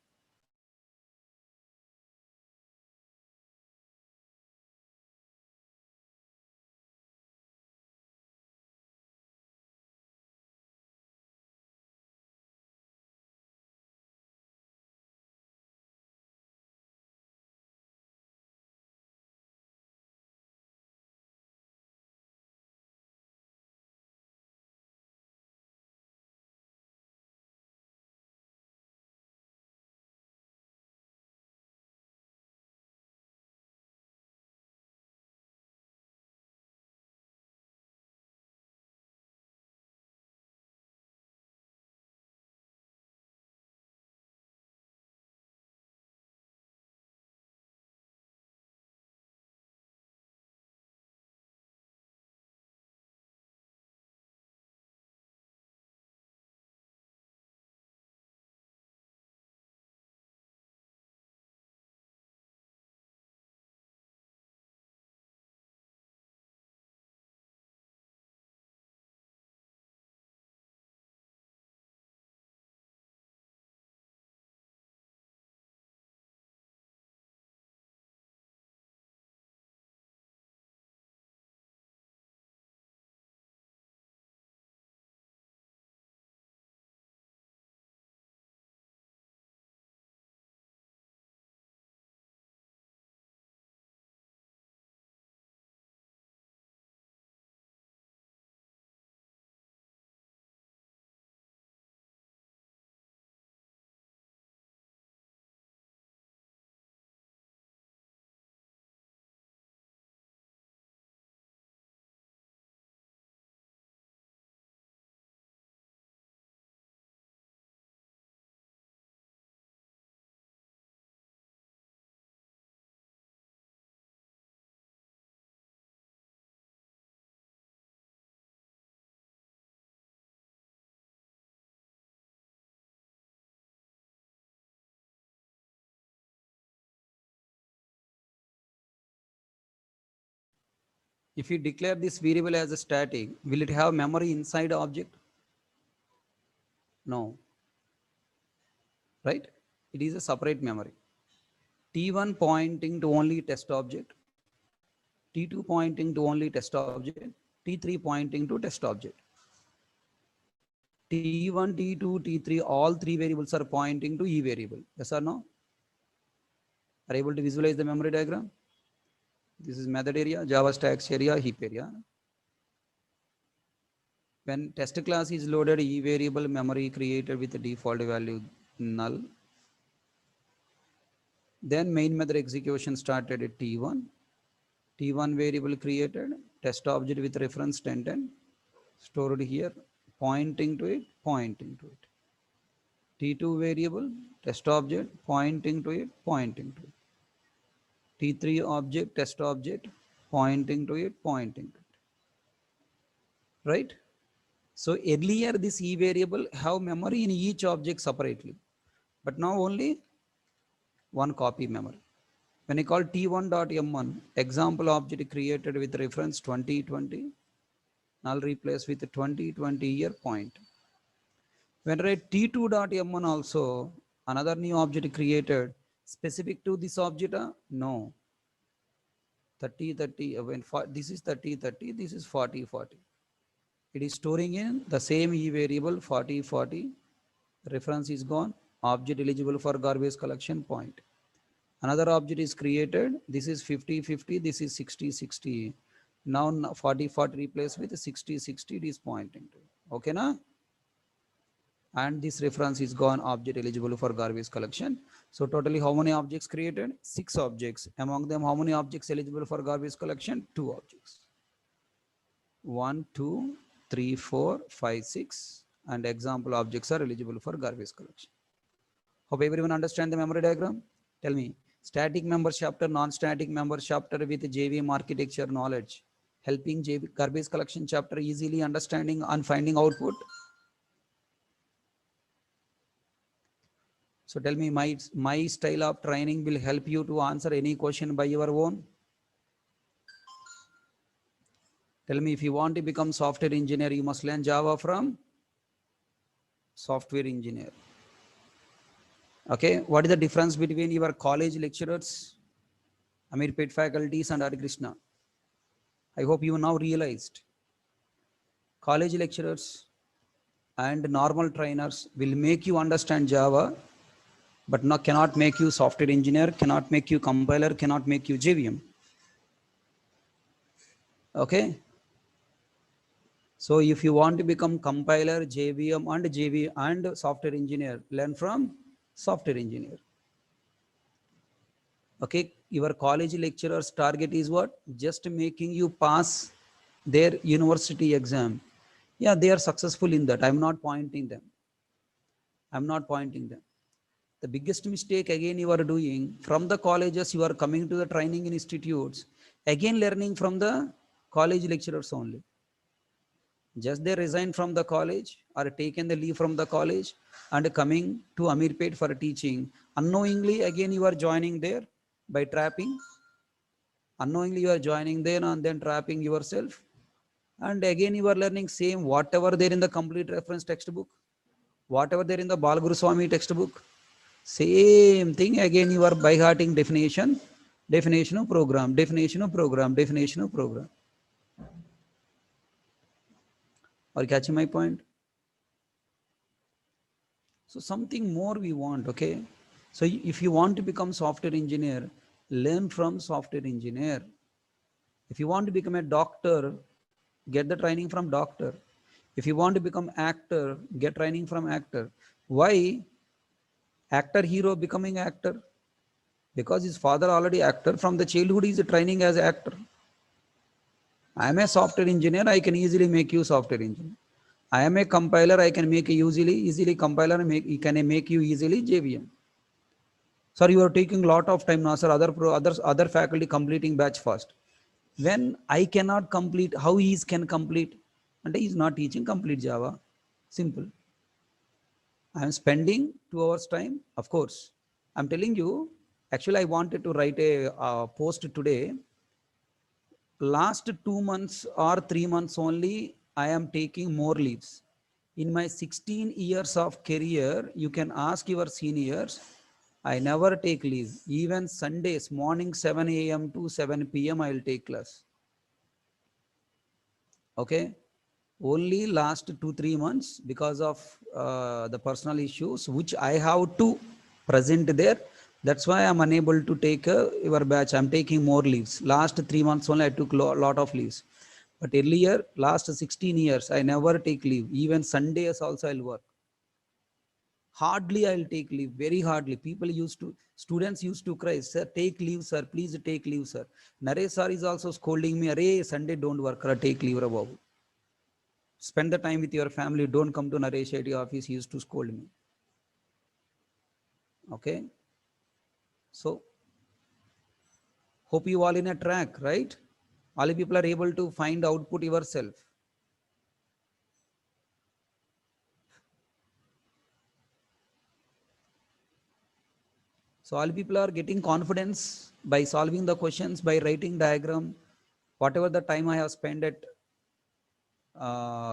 If you declare this variable as a static, will it have memory inside object? No. Right? It is a separate memory. T1 pointing to only test object, T2 pointing to only test object, T3 pointing to test object. T1, T2, T3, all three variables are pointing to E variable. Yes or no? Are you able to visualize the memory diagram? This is method area, Java stacks area, heap area. When test class is loaded, E variable memory created with the default value null. Then main method execution started at T1. T1 variable created, test object with reference 1010 stored here, pointing to it, pointing to it. T2 variable, test object, pointing to it, pointing to it. T3 object, test object, pointing to it, pointing to it. Right? So earlier this E variable have memory in each object separately, but now only one copy memory. When I call T1.m1, example object created with reference 2020, null replace with 2020 year point. When I write T2.m1 also, another new object created specific to this object, no. 30, 30, this is 30, 30, this is 40, 40. It is storing in the same E variable 40, 40. Reference is gone. Object eligible for garbage collection point. Another object is created. This is 50, 50. This is 60, 60. Now 40, 40 replaced with 60, 60. It is pointing to. Okay, na? And this reference is gone, object eligible for garbage collection. So totally how many objects created? 6 objects. Among them, how many objects eligible for garbage collection? 2 objects. 1, 2, 3, 4, 5, 6. And example objects are eligible for garbage collection. Hope everyone understand the memory diagram. Tell me, static members chapter, non-static members chapter with JVM architecture knowledge, helping garbage collection chapter easily understanding and finding output. So tell me, my style of training will help you to answer any question by your own. Tell me, if you want to become software engineer, you must learn Java from software engineer. Okay, what is the difference between your college lecturers, Amirpet faculties and Hare Krishna? I hope you now realized. College lecturers and normal trainers will make you understand Java, but cannot make you software engineer, cannot make you compiler, cannot make you JVM. Okay. So if you want to become compiler, JVM and software engineer, learn from software engineer. Okay, your college lecturer's target is what? Just making you pass their university exam. Yeah, they are successful in that. I'm not pointing them. I'm not pointing them. The biggest mistake again you are doing, from the colleges you are coming to the training institutes, again learning from the college lecturers only. Just they resign from the college or taken the leave from the college and coming to Amirpet for teaching. Unknowingly again you are joining there by trapping. Unknowingly you are joining there and then trapping yourself. And again you are learning same whatever there in the complete reference textbook, whatever there in the Bal Guru Swami textbook. Same thing again you are by hearting definition, definition of program, definition of program, definition of program. Are you catching my point? So something more we want, okay? So if you want to become software engineer, learn from software engineer. If you want to become a doctor, get the training from doctor. If you want to become actor, get training from actor. Why? Actor hero becoming actor? Because his father already actor. From the childhood he is training as actor. I am a software engineer, I can easily make you software engineer. I am a compiler, I can make you easily compiler, can make you easily JVM. Sir, you are taking a lot of time now, sir. Other faculty completing batch fast. When I cannot complete, how he can complete? And he is not teaching complete Java. Simple. I am spending 2 hours time. Of course, I'm telling you. Actually, I wanted to write a post today. Last 2 months or 3 months only, I am taking more leaves. In my 16 years of career, you can ask your seniors, I never take leave. Even Sundays, morning 7 a.m. to 7 p.m. I will take class. Okay. Only last 2-3 months because of the personal issues which I have to present there. That's why I'm unable to take your batch. I'm taking more leaves. Last 3 months only I took lot of leaves. But earlier, last 16 years, I never take leave. Even Sundays also I'll work. Hardly I'll take leave, very hardly. Students used to cry, sir, take leave, sir, please take leave, sir. Naresh sir is also scolding me, Arey, Sunday don't work, take leave, Babu. Spend the time with your family, don't come to Naresh Shetty office, he used to scold me. Okay. So, hope you all in a track, right? All you people are able to find output yourself. So all people are getting confidence by solving the questions, by writing diagram, whatever the time I have spent at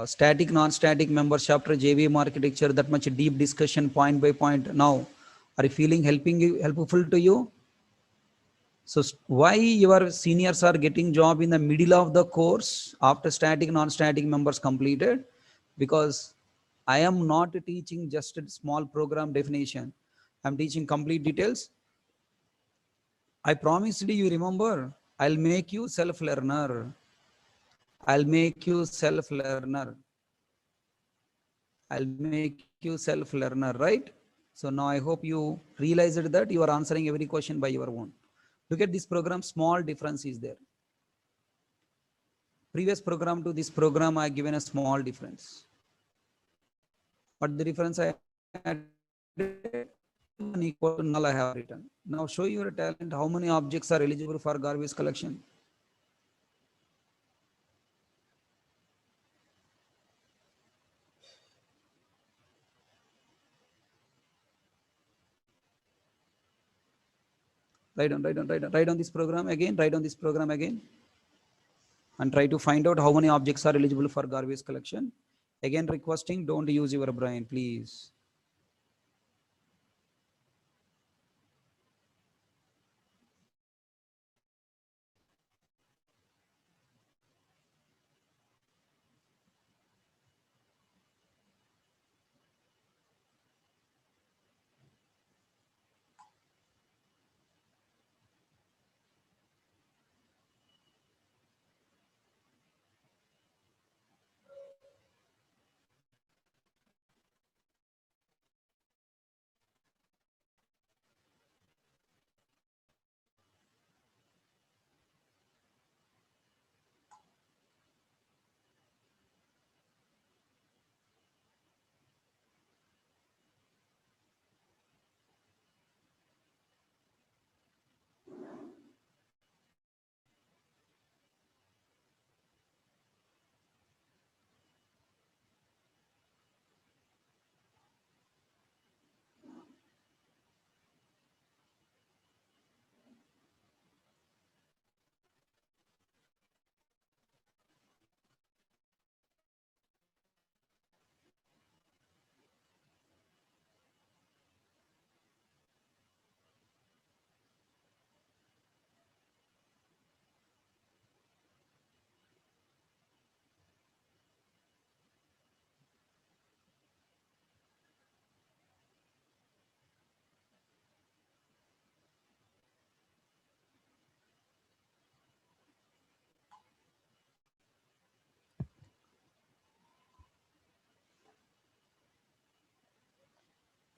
static, non-static members chapter, JVM architecture, that much deep discussion point by point. Now, are you feeling helpful to you? So why your seniors are getting job in the middle of the course after static, non-static members completed? Because I am not teaching just a small program definition. I'm teaching complete details. I promised you, remember, I'll make you self-learner. I'll make you self-learner. I'll make you self-learner, right? So now I hope you realized that you are answering every question by your own. Look at this program, small difference is there. Previous program to this program, I given a small difference. What the difference I added? Equal to null I have written. Now show your talent, how many objects are eligible for garbage collection? Write on this program again, write on this program again. And try to find out how many objects are eligible for garbage collection. Again requesting, don't use your brain, please.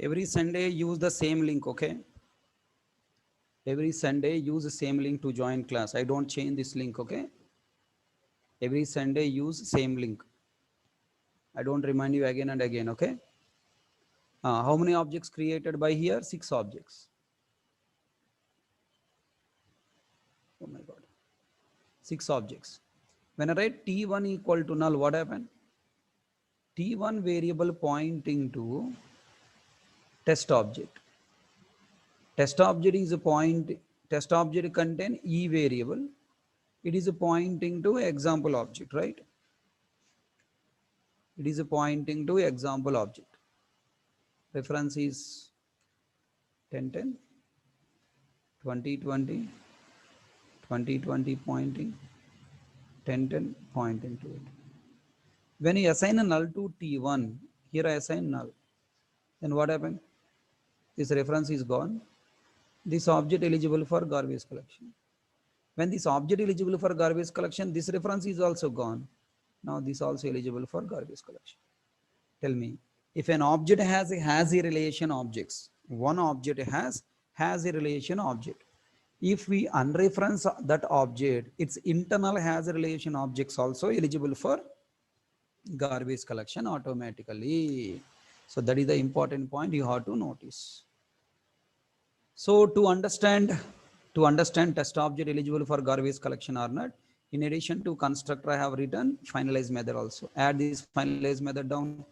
Every Sunday use the same link, okay? Every Sunday use the same link to join class. I don't change this link, okay? Every Sunday use same link. I don't remind you again and again, okay? How many objects created by here? 6 objects. Oh my God. 6 objects. When I write T1 equal to null, what happened? T1 variable pointing to test object. Test object is a point, test object contain E variable. It is a pointing to example object, right? It is a pointing to example object. Reference is 1010, 2020, 2020 pointing, 1010 pointing to it. When you assign a null to T1, here I assign null, then what happened? This reference is gone. This object eligible for garbage collection. When this object eligible for garbage collection, this reference is also gone. Now this also eligible for garbage collection. Tell me, if an object has a relation objects, one object has a relation object. If we unreference that object, its internal has a relation objects also eligible for garbage collection automatically. So that is the important point you have to notice. So to understand test object eligible for garbage collection or not, in addition to constructor, I have written finalize method also. Add this finalize method down.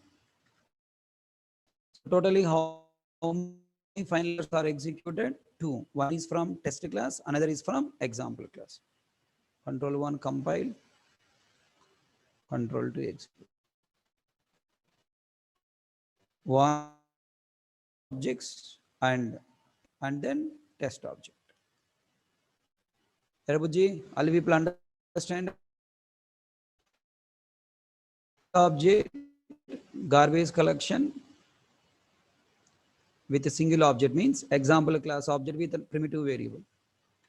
So totally how many finalizers are executed? Two. One is from test class, another is from example class. Control 1 compile, control 2 execute. One objects and then test object. Rabuji, all people understand? Object garbage collection with a single object means example class object with a primitive variable.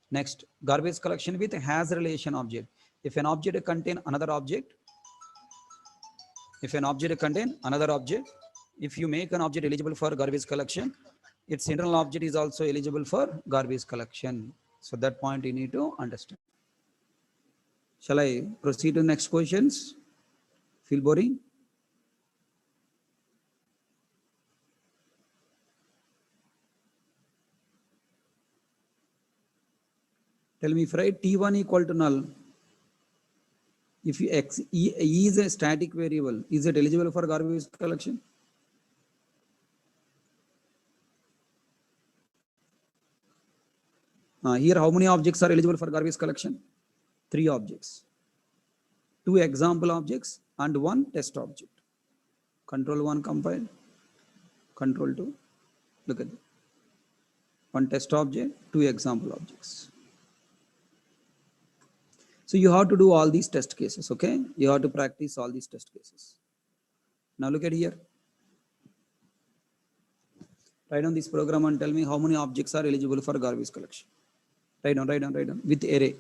Next, garbage collection with has relation object. If an object contain another object, if you make an object eligible for garbage collection, its internal object is also eligible for garbage collection. So that point you need to understand. Shall I proceed to next questions? Feel boring? Tell me if I write T1 equal to null, if you E is a static variable, is it eligible for garbage collection? Here, how many objects are eligible for garbage collection? 3 objects. 2 example objects and 1 test object. Control 1 compile, control 2. Look at that. 1 test object, 2 example objects. So you have to do all these test cases, okay? You have to practice all these test cases. Now look at here. Write down this program and tell me how many objects are eligible for garbage collection. Write down with array.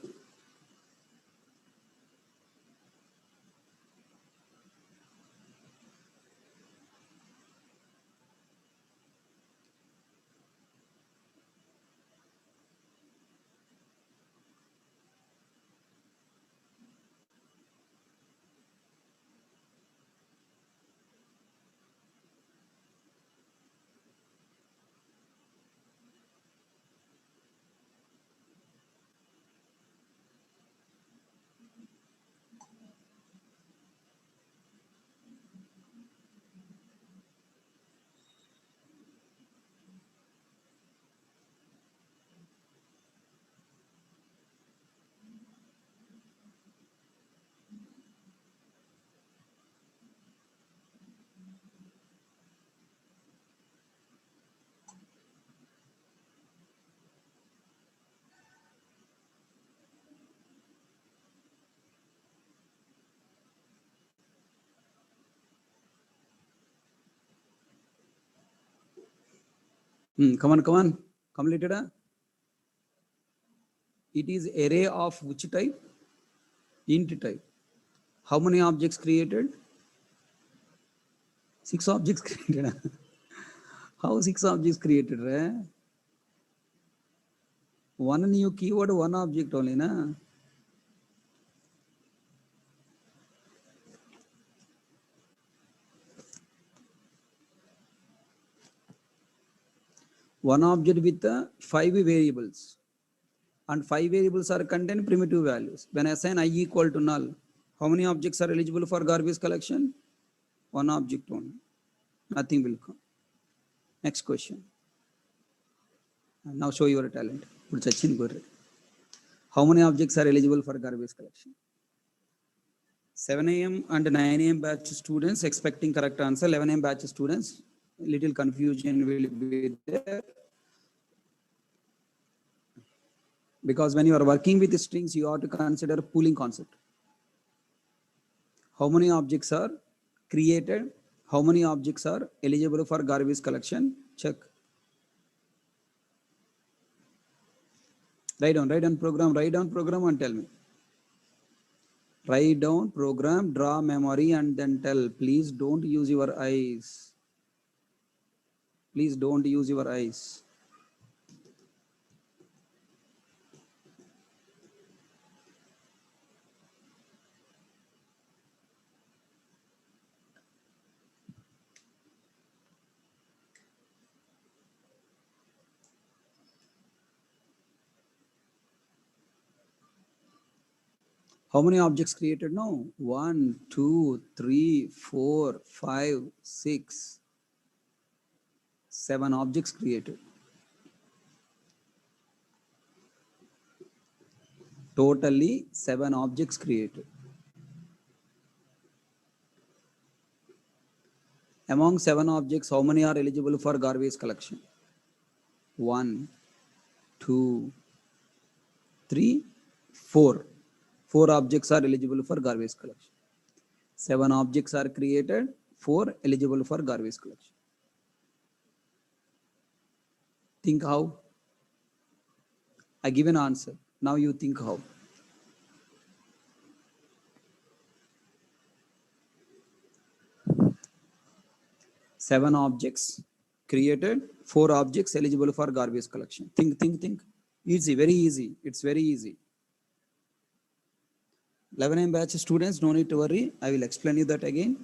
Come on. Completed. It is array of which type? Int type. How many objects created? 6 objects created. How 6 objects created? One new keyword, one object only, na? One object with 5 variables, and 5 variables are contain primitive values. When I assign I equal to null, how many objects are eligible for garbage collection? One object only. Nothing will come. Next question. Now show your talent. How many objects are eligible for garbage collection? 7 a.m. and 9 a.m. batch students expecting correct answer. 11 a.m. batch students, little confusion will be there. Because when you are working with strings, you have to consider pooling concept. How many objects are created. How many objects are eligible for garbage collection? Check. Write down program, and tell me. Write down program, draw memory, and then tell. Please don't use your eyes. Please don't use your eyes. How many objects created now? 1, 2, 3, 4, 5, 6, 7 objects created. Totally 7 objects created. Among 7 objects, how many are eligible for garbage collection? 1, 2, 3, 4. 4 objects are eligible for garbage collection. 7 objects are created, 4 eligible for garbage collection. Think how? I give an answer. Now you think how. Seven objects created, 4 objects eligible for garbage collection. Think. Easy, very easy. It's very easy. 11 batch students, no need to worry. I will explain you that again.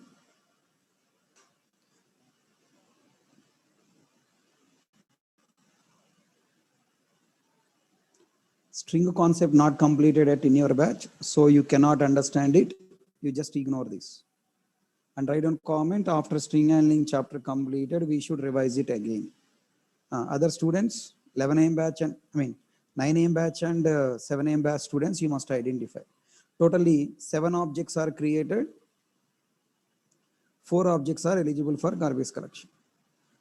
String concept not completed at in your batch, so you cannot understand it. You just ignore this. And write down comment after string handling chapter completed, we should revise it again. Other students, 11 batch and 9 batch and 7 batch students, you must identify. Totally 7 objects are created, 4 objects are eligible for garbage collection.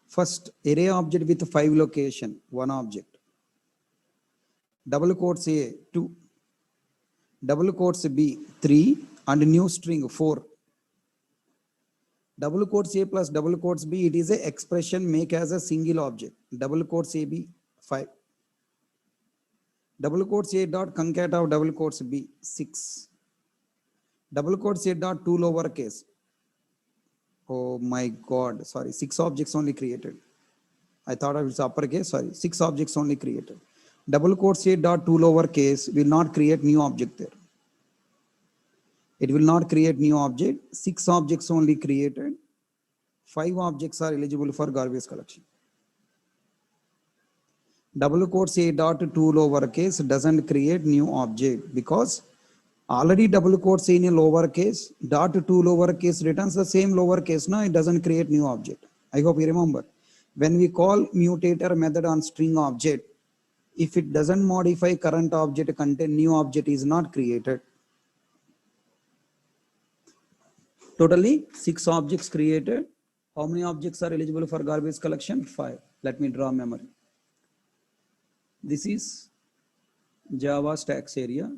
First, array object with 5 location, 1 object. Double quotes A, 2. Double quotes B, 3. And new string, 4. Double quotes A plus double quotes B, it is a expression make as a single object. Double quotes A, B, 5. Double quotes A dot concat of double quotes B, 6. Double quotes A dot 2 lowercase. Oh my God, sorry, 6 objects only created. I thought it was uppercase, sorry, 6 objects only created. Double quotes A dot 2 lowercase will not create new object there. It will not create new object. 6 objects only created. 5 objects are eligible for garbage collection. Double quotes A dot 2 lowercase doesn't create new object because already double quotes in a lowercase, dot 2 lowercase returns the same lowercase. Now it doesn't create new object. I hope you remember. When we call mutator method on string object, if it doesn't modify current object content, new object is not created. Totally 6 objects created. How many objects are eligible for garbage collection? 5. Let me draw memory. This is Java stacks area.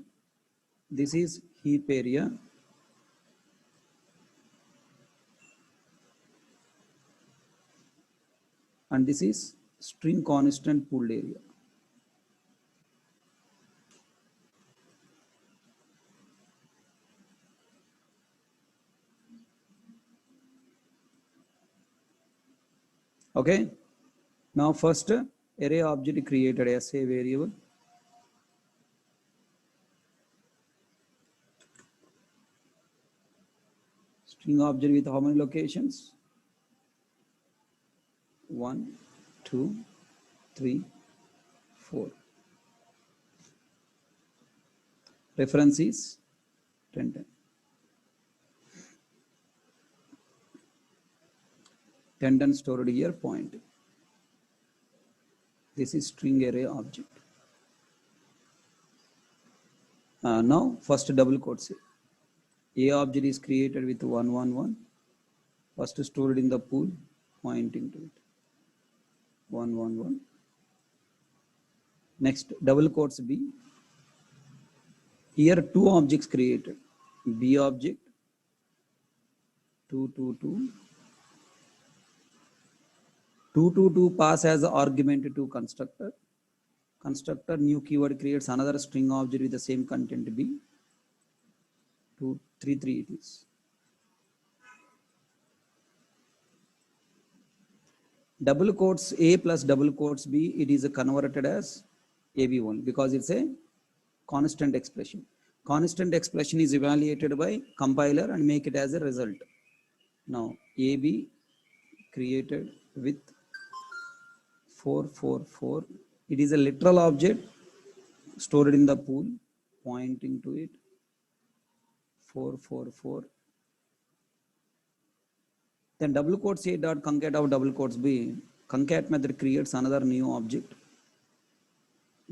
This is heap area. And this is string constant pooled area. Okay. Now first array object created as a variable. String object with how many locations? 1, 2, 3, 4. Reference is 10, 10. 10, 10 stored here, point. This is string array object. Now first double quotes. A object is created with 1, 1, 1. First stored in the pool, pointing to it. 1, 1, 1. Next double quotes B. Here 2 objects created. B object 222 pass as argument to constructor. Constructor new keyword creates another string object with the same content b. 233 it is. Double quotes a plus double quotes b, it is converted as ab only because it's a constant expression. Constant expression is evaluated by compiler and make it as a result. Now ab created with 444, it is a literal object stored in the pool pointing to it 444. Then double quotes a dot concat of double quotes b, concat method creates another new object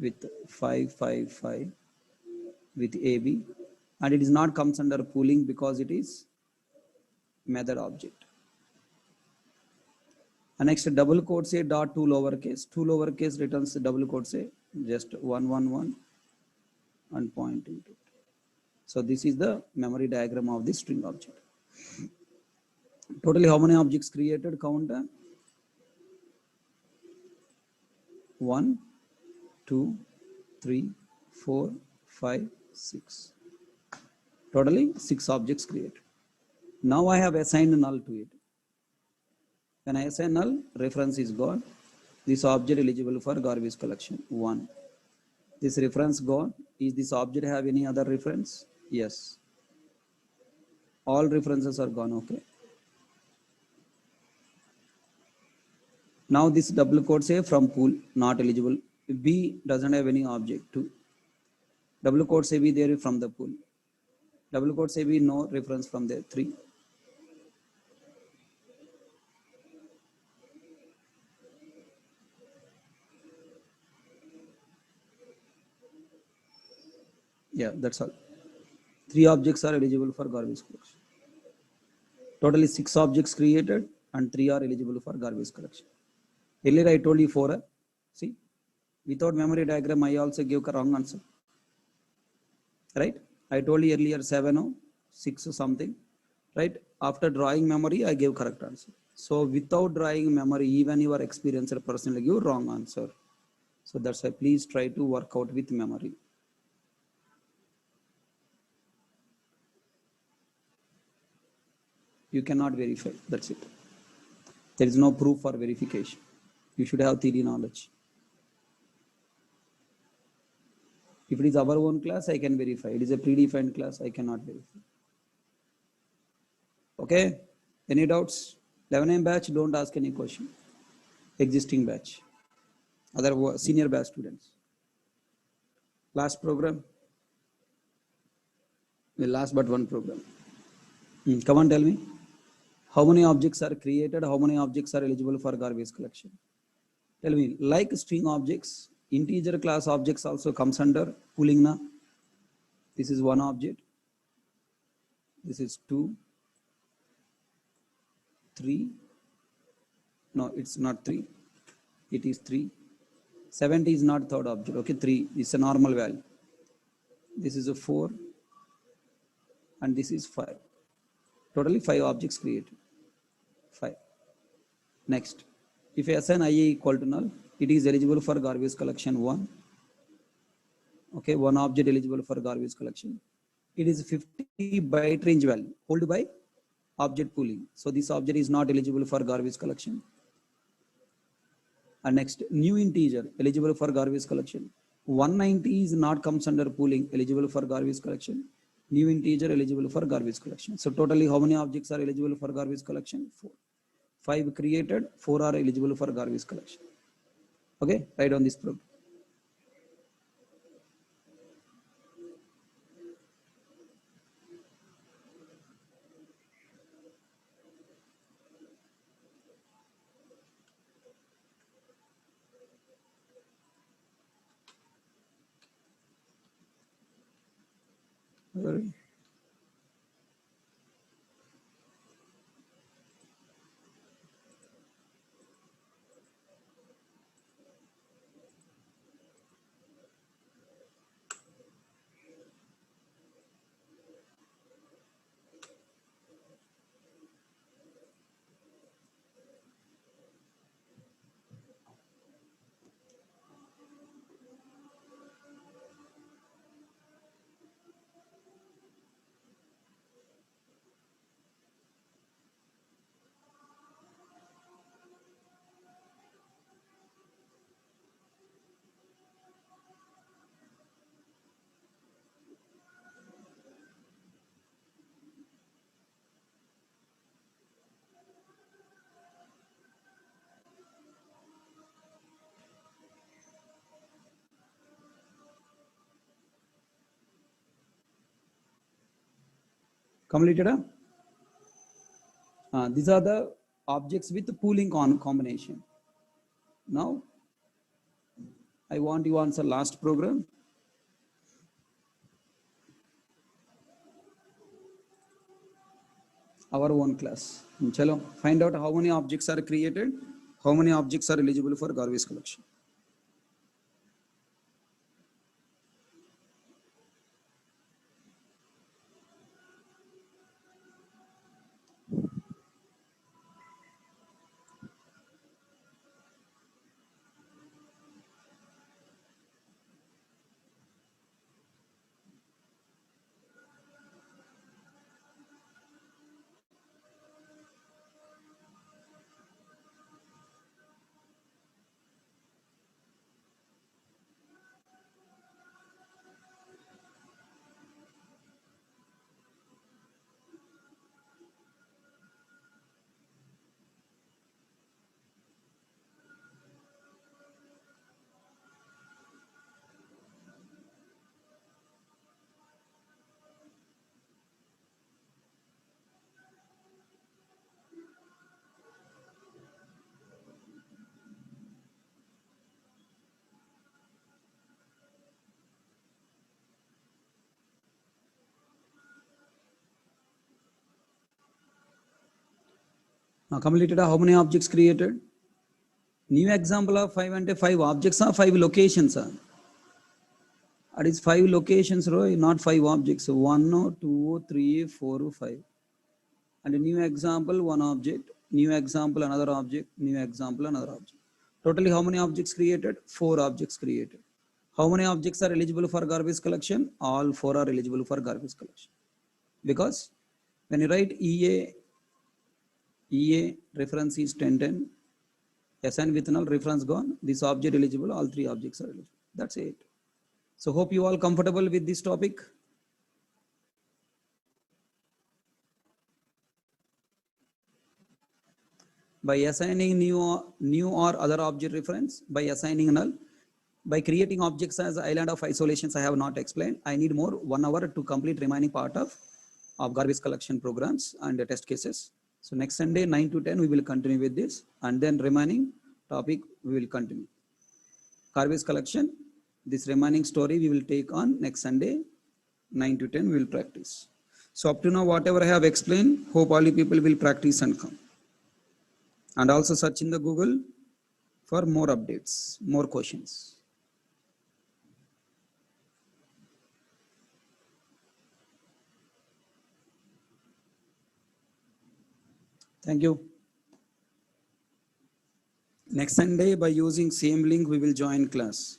with 555 with ab, and it is not comes under pooling because it is method object. And next double quotes a dot two lowercase returns double quotes a just 111 and pointing to it. So this is the memory diagram of the string object. Totally how many objects created? Count 1, 2, 3, 4, 5, 6. Totally 6 objects created. Now I have assigned null to it. When I assign null, reference is gone. This object eligible for garbage collection 1. This reference gone. Is this object have any other reference? Yes. All references are gone. Okay. Now this double quotes a from pool not eligible. B doesn't have any object. 2. Double quotes a b there from the pool. Double quotes a b no reference from there. 3. Yeah, that's all. 3 objects are eligible for garbage collection. Totally 6 objects created and 3 are eligible for garbage collection. Earlier I told you 4. See, without memory diagram I also gave a wrong answer. Right? I told you earlier 7 or 6 or something. Right? After drawing memory I gave correct answer. So without drawing memory, even your experienced person will give wrong answer. So that's why please try to work out with memory. You cannot verify. That's it. There is no proof for verification. You should have theory knowledge. If it is our own class, I can verify. It is a predefined class, I cannot verify. Okay? Any doubts? 11 batch, don't ask any question. Existing batch. Other senior batch students. Last program. The last but one program. Come on, tell me. How many objects are created? How many objects are eligible for garbage collection? Tell me, like string objects, integer class objects also comes under pooling na. This is one object. This is 2, 3. No, it's not 3. It is 3. 70 is not third object. Okay, 3 is a normal value. This is a 4. And this is 5. Totally 5 objects created. 5. Next, if I assign IA equal to null, it is eligible for garbage collection 1. Okay, one object eligible for garbage collection. It is 50 byte range value held by object pooling. So this object is not eligible for garbage collection. And next, new integer eligible for garbage collection. 190 is not comes under pooling, eligible for garbage collection. New integer eligible for garbage collection. So totally how many objects are eligible for garbage collection? 4. 5 created, 4 are eligible for garbage collection. Okay, write on this program. Sorry. Completed? These are the objects with pooling combination. Now, I want you to answer last program. Our own class. Chalo, find out how many objects are created, how many objects are eligible for garbage collection. Now, completed how many objects created? New example of 5 and 5 objects are 5 locations. It is 5 locations, not 5 objects. 1, 2, 3, 4, 5. And a new example, one object, new example, another object, new example, another object. Totally, how many objects created? 4 objects created. How many objects are eligible for garbage collection? All 4 are eligible for garbage collection. Because when you write EA reference is 1010, SN with null, reference gone, this object eligible, all 3 objects are eligible. That's it. So hope you all comfortable with this topic. By assigning new or other object reference, by assigning null, by creating objects as island of isolations, I have not explained. I need more 1 hour to complete remaining part of garbage collection programs and the test cases. So next Sunday 9 to 10 we will continue with this, and then remaining topic we will continue. Garbage collection, this remaining story we will take on next Sunday 9 to 10 we will practice. So up to now whatever I have explained, hope all you people will practice and come. And also search in the Google for more updates, more questions. Thank you. Next Sunday, by using same link, we will join class.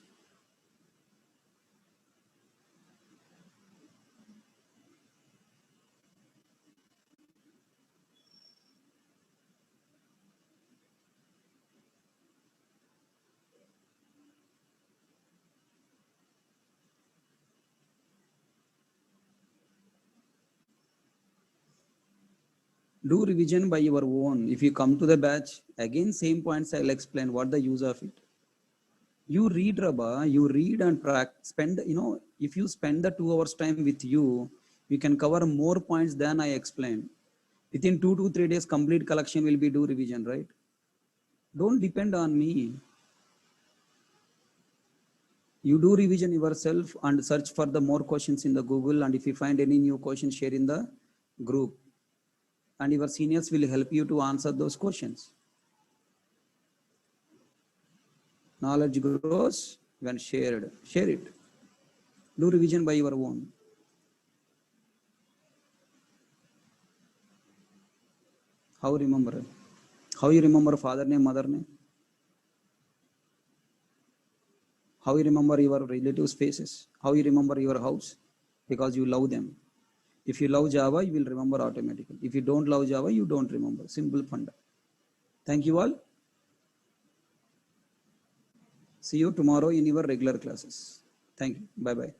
Do revision by your own. If you come to the batch, again same points I'll explain what the use of it. You read, Rabba, you read and spend, if you spend the 2 hours time with you, you can cover more points than I explained. Within 2 to 3 days, complete collection will be do revision, right? Don't depend on me. You do revision yourself and search for the more questions in the Google, and if you find any new questions, share in the group. And your seniors will help you to answer those questions. Knowledge grows when shared. Share it. Do revision by your own. How remember? How you remember father name, mother name? How you remember your relatives' faces? How you remember your house? Because you love them. If you love Java, you will remember automatically. If you don't love Java, you don't remember. Simple funda. Thank you all. See you tomorrow in your regular classes. Thank you. Bye-bye.